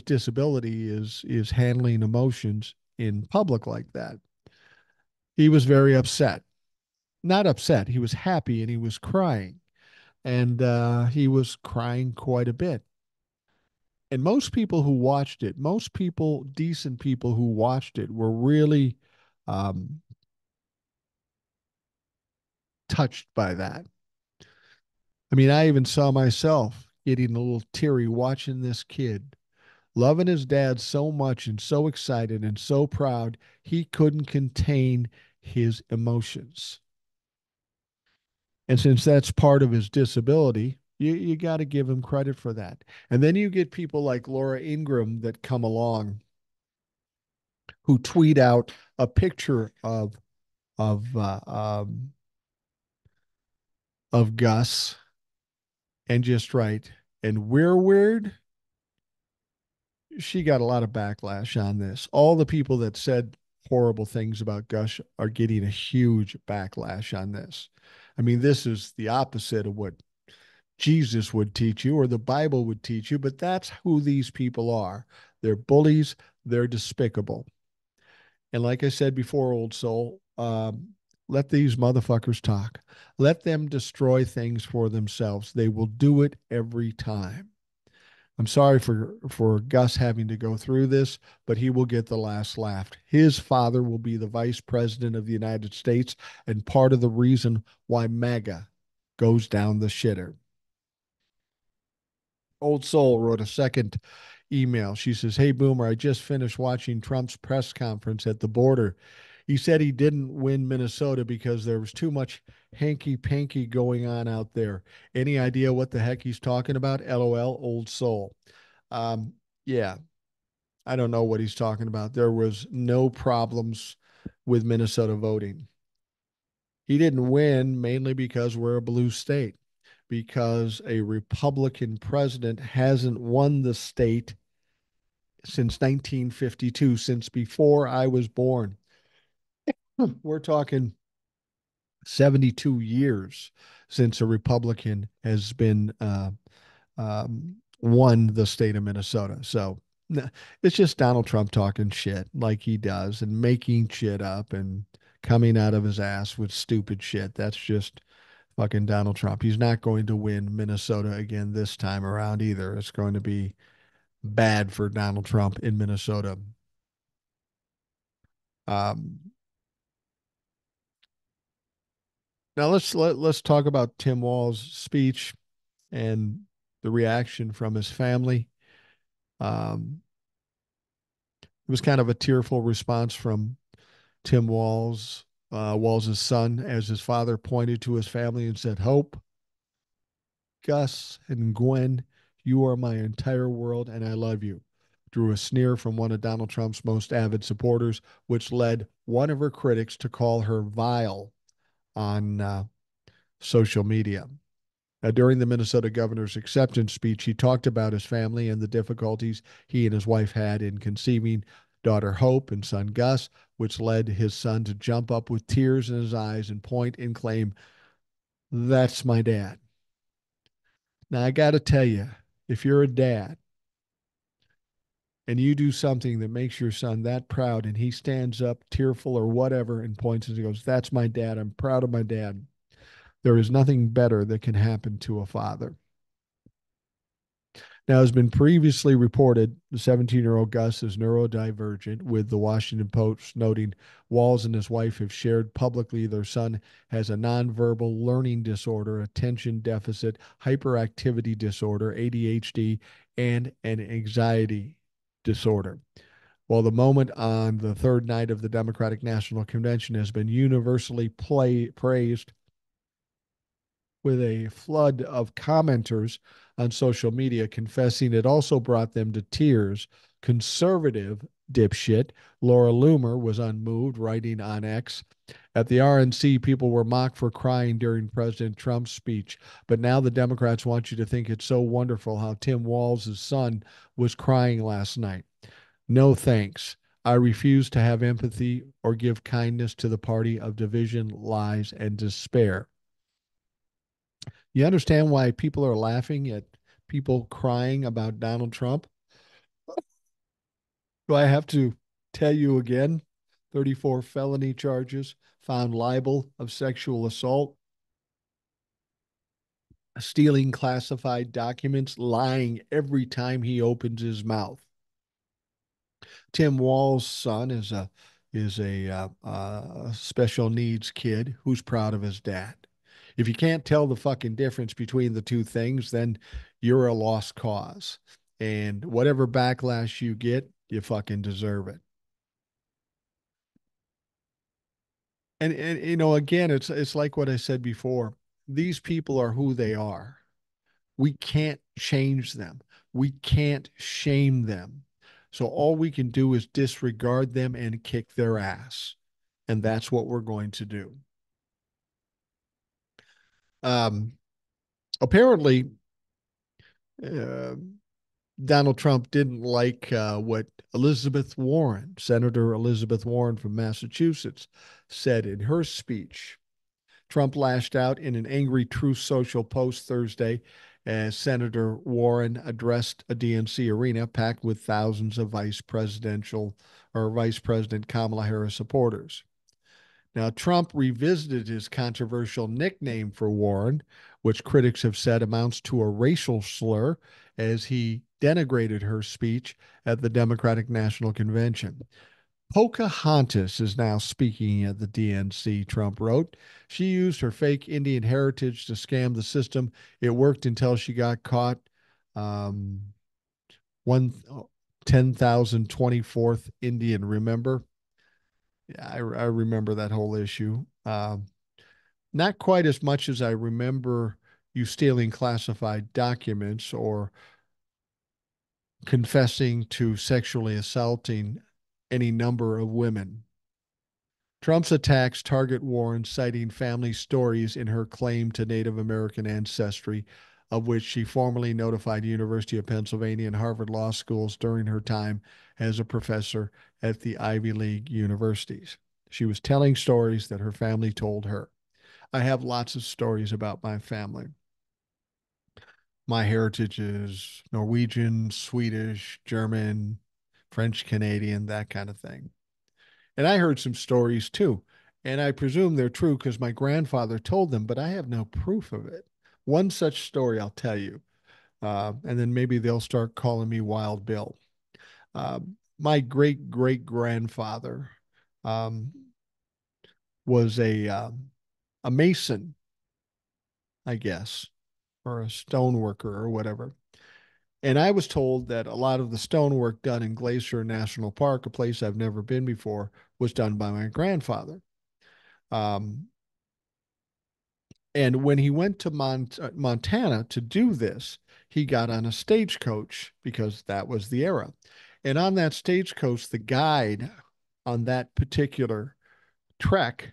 disability is handling emotions in public like that. He was very upset. Not upset. He was happy and he was crying. And he was crying quite a bit. And most people who watched it, most people, decent people who watched it, were really um, touched by that. I mean, I even saw myself getting a little teary watching this kid, loving his dad so much and so excited and so proud, he couldn't contain his emotions. And since that's part of his disability, you got to give him credit for that. And then you get people like Laura Ingraham that come along who tweet out a picture of uh, um, of Gus and just write, and we're weird. She got a lot of backlash on this. All the people that said horrible things about Gus are getting a huge backlash on this. I mean, this is the opposite of what Jesus would teach you or the Bible would teach you, but that's who these people are. They're bullies, they're despicable. And like I said before, old soul, let these motherfuckers talk. Let them destroy things for themselves. They will do it every time. I'm sorry for Gus having to go through this, but he will get the last laugh. His father will be the vice president of the United States and part of the reason why MAGA goes down the shitter. Old Soul wrote a second email. She says, "Hey, Boomer, I just finished watching Trump's press conference at the border. He said he didn't win Minnesota because there was too much hanky panky going on out there. Any idea what the heck he's talking about? LOL, old soul." Um, yeah, I don't know what he's talking about. There was no problems with Minnesota voting. He didn't win mainly because we're a blue state, because a Republican president hasn't won the state since 1952, since before I was born. We're talking 72 years since a Republican has been won the state of Minnesota. So it's just Donald Trump talking shit like he does and making shit up and coming out of his ass with stupid shit. That's just fucking Donald Trump. He's not going to win Minnesota again this time around either. It's going to be bad for Donald Trump in Minnesota. Um, Now let's talk about Tim Walz's speech and the reaction from his family. Um, it was kind of a tearful response from Tim Walz's son, as his father pointed to his family and said, "Hope, Gus, and Gwen, you are my entire world, and I love you." Drew a sneer from one of Donald Trump's most avid supporters, which led one of her critics to call her vile on social media. During the Minnesota governor's acceptance speech, he talked about his family and the difficulties he and his wife had in conceiving daughter Hope and son Gus, which led his son to jump up with tears in his eyes and point and claim, "That's my dad." Now, I got to tell you, if you're a dad and you do something that makes your son that proud and he stands up tearful or whatever and points and goes, "That's my dad. I'm proud of my dad." There is nothing better that can happen to a father. Now, as been previously reported, the 17-year-old Gus is neurodivergent, with the Washington Post noting Walz and his wife have shared publicly their son has a nonverbal learning disorder, attention deficit hyperactivity disorder, ADHD, and an anxiety disorder. While the moment on the third night of the Democratic National Convention has been universally praised with a flood of commenters on social media confessing it also brought them to tears, conservative dipshit Laura Loomer was unmoved, writing on X, "At the RNC, people were mocked for crying during President Trump's speech, but now the Democrats want you to think it's so wonderful how Tim Walz's son was crying last night. No thanks. I refuse to have empathy or give kindness to the party of division, lies, and despair." You understand why people are laughing at people crying about Donald Trump? Do I have to tell you again? 34 felony charges, found liable of sexual assault, stealing classified documents, lying every time he opens his mouth. Tim Wall's son is a special needs kid who's proud of his dad. If you can't tell the fucking difference between the two things, then you're a lost cause. And whatever backlash you get, you fucking deserve it. And again, it's like what I said before. These people are who they are. We can't change them. We can't shame them. So all we can do is disregard them and kick their ass. And that's what we're going to do. Um, Apparently, uh, Donald Trump didn't like what Senator Elizabeth Warren from Massachusetts, said in her speech. Trump lashed out in an angry Truth Social post Thursday as Senator Warren addressed a DNC arena packed with thousands of Vice President Kamala Harris supporters. Now, Trump revisited his controversial nickname for Warren, which critics have said amounts to a racial slur, as he denigrated her speech at the Democratic National Convention. "Pocahontas is now speaking at the DNC," Trump wrote. "She used her fake Indian heritage to scam the system. It worked until she got caught. Um, one 10,024th Indian. Remember? Yeah, I remember that whole issue. Not quite as much as I remember you stealing classified documents or confessing to sexually assaulting any number of women. Trump's attacks target Warren, citing family stories in her claim to Native American ancestry, of which she formally notified University of Pennsylvania and Harvard Law Schools during her time as a professor at the Ivy League universities. She was telling stories that her family told her. I have lots of stories about my family. My heritage is Norwegian, Swedish, German, French, Canadian, that kind of thing. And I heard some stories too. And I presume they're true because my grandfather told them, but I have no proof of it. One such story I'll tell you. And then maybe they'll start calling me Wild Bill. My great great grandfather um, was a mason, I guess, or a stone worker or whatever. And I was told that a lot of the stonework done in Glacier National Park, a place I've never been before, was done by my grandfather. Um, and when he went to Montana to do this, he got on a stagecoach because that was the era. And on that stagecoach, the guide on that particular trek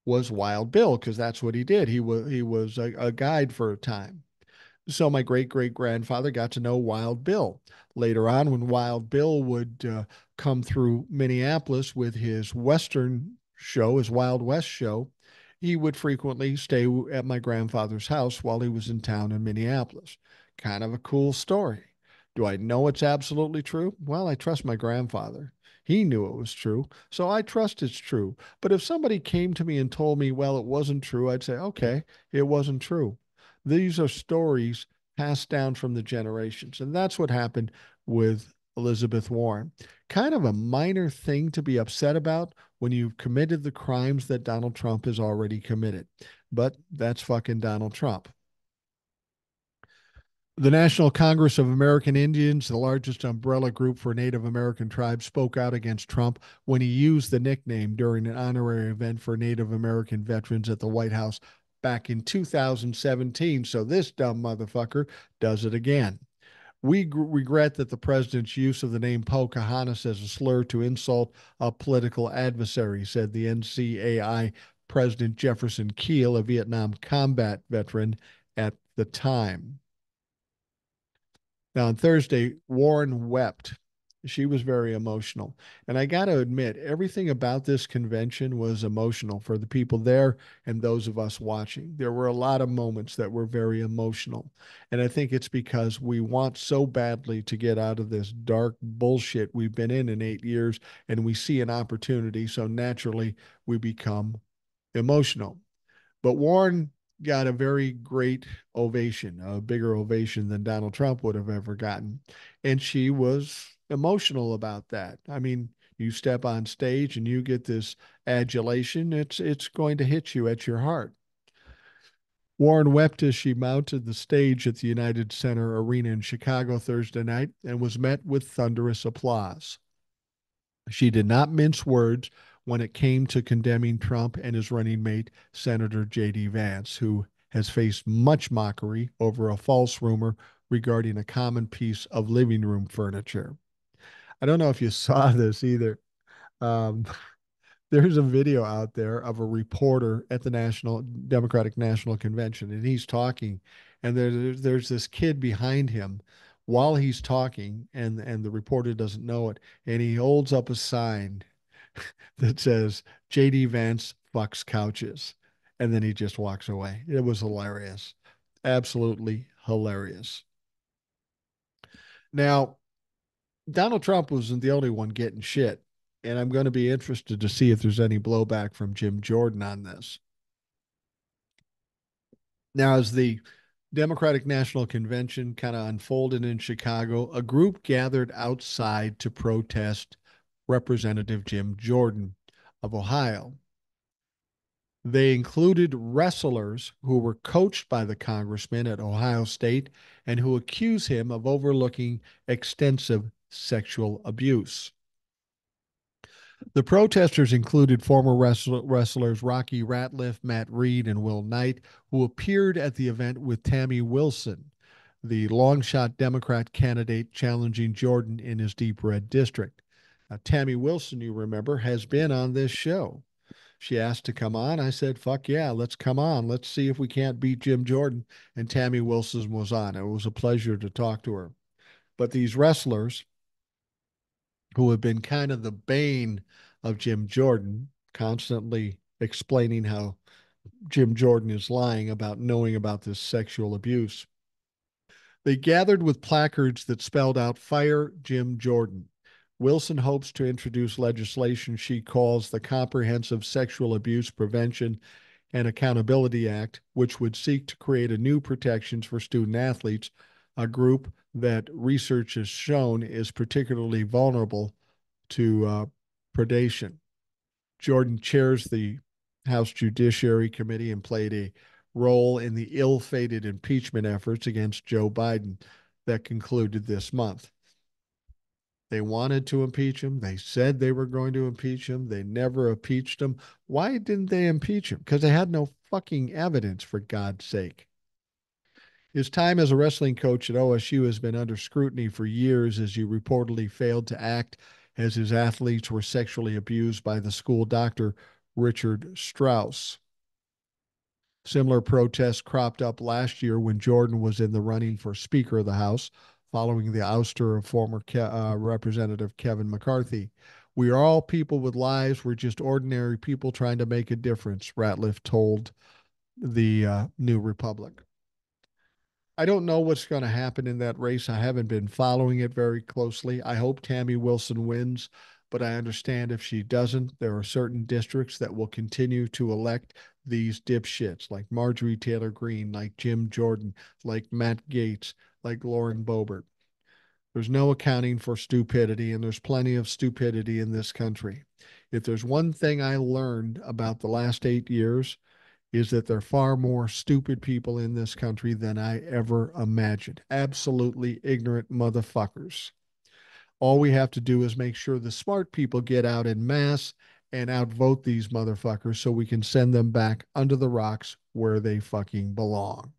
was Wild Bill because that's what he did. He was a guide for a time. So my great great grandfather got to know Wild Bill. Later on, when Wild Bill would come through Minneapolis with his Western show, his Wild West show, he would frequently stay at my grandfather's house while he was in town in Minneapolis. Kind of a cool story. Do I know it's absolutely true? Well, I trust my grandfather. He knew it was true, so I trust it's true. But if somebody came to me and told me, well, it wasn't true, I'd say, okay, it wasn't true. These are stories passed down from the generations. And that's what happened with Elizabeth Warren. Kind of a minor thing to be upset about when you've committed the crimes that Donald Trump has already committed. But that's fucking Donald Trump. The National Congress of American Indians, the largest umbrella group for Native American tribes, spoke out against Trump when he used the nickname during an honorary event for Native American veterans at the White House back in 2017. So this dumb motherfucker does it again. We regret that the president's use of the name Pocahontas as a slur to insult a political adversary, said the NCAI President Jefferson Keel, a Vietnam combat veteran at the time. Now, on Thursday, Warren wept. She was very emotional. And I got to admit, everything about this convention was emotional for the people there and those of us watching. There were a lot of moments that were very emotional. And I think it's because we want so badly to get out of this dark bullshit we've been in 8 years, and we see an opportunity. So naturally, we become emotional. But Warren got a very great ovation, a bigger ovation than Donald Trump would have ever gotten. And she was emotional about that. I mean, you step on stage and you get this adulation, it's going to hit you at your heart. Warren wept as she mounted the stage at the United Center Arena in Chicago Thursday night and was met with thunderous applause. She did not mince words when it came to condemning Trump and his running mate, Senator J.D. Vance, who has faced much mockery over a false rumor regarding a common piece of living room furniture. I don't know if you saw this either. Um, there's a video out there of a reporter at the National Democratic National Convention, and he's talking, and there's this kid behind him while he's talking, and the reporter doesn't know it, and he holds up a sign that says JD Vance fucks couches. And then he just walks away. It was hilarious. Absolutely hilarious. Now, Donald Trump wasn't the only one getting shit. And I'm going to be interested to see if there's any blowback from Jim Jordan on this. Now, as the Democratic National Convention kind of unfolded in Chicago, a group gathered outside to protest Representative Jim Jordan of Ohio. They included wrestlers who were coached by the congressman at Ohio State and who accuse him of overlooking extensive sexual abuse. The protesters included former wrestlers Rocky Ratliff, Matt Reed, and Will Knight, who appeared at the event with Tammy Wilson, the long shot Democrat candidate challenging Jordan in his deep red district. Tammy Wilson, you remember, has been on this show. She asked to come on. I said, fuck yeah, let's come on. Let's see if we can't beat Jim Jordan. And Tammy Wilson was on. It was a pleasure to talk to her. But these wrestlers, who have been kind of the bane of Jim Jordan, constantly explaining how Jim Jordan is lying about knowing about this sexual abuse, they gathered with placards that spelled out "Fire Jim Jordan." Wilson hopes to introduce legislation she calls the Comprehensive Sexual Abuse Prevention and Accountability Act, which would seek to create a new protections for student athletes, a group that research has shown is particularly vulnerable to predation. Jordan chairs the House Judiciary Committee and played a role in the ill-fated impeachment efforts against Joe Biden that concluded this month. They wanted to impeach him. They said they were going to impeach him. They never impeached him. Why didn't they impeach him? Because they had no fucking evidence, for God's sake. His time as a wrestling coach at OSU has been under scrutiny for years as he reportedly failed to act as his athletes were sexually abused by the school doctor, Richard Strauss. Similar protests cropped up last year when Jordan was in the running for Speaker of the House following the ouster of former Representative Kevin McCarthy. We are all people with lives. We're just ordinary people trying to make a difference, Ratliff told the New Republic. I don't know what's going to happen in that race. I haven't been following it very closely. I hope Tammy Wilson wins, but I understand if she doesn't, there are certain districts that will continue to elect these dipshits like Marjorie Taylor Greene, like Jim Jordan, like Matt Gaetz, like Lauren Boebert. There's no accounting for stupidity, and there's plenty of stupidity in this country. If there's one thing I learned about the last 8 years, is that there are far more stupid people in this country than I ever imagined. Absolutely ignorant motherfuckers. All we have to do is make sure the smart people get out en masse and outvote these motherfuckers so we can send them back under the rocks where they fucking belong.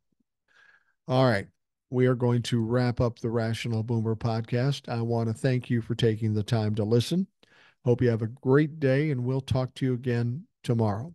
All right. We are going to wrap up the Rational Boomer podcast. I want to thank you for taking the time to listen. Hope you have a great day, and we'll talk to you again tomorrow.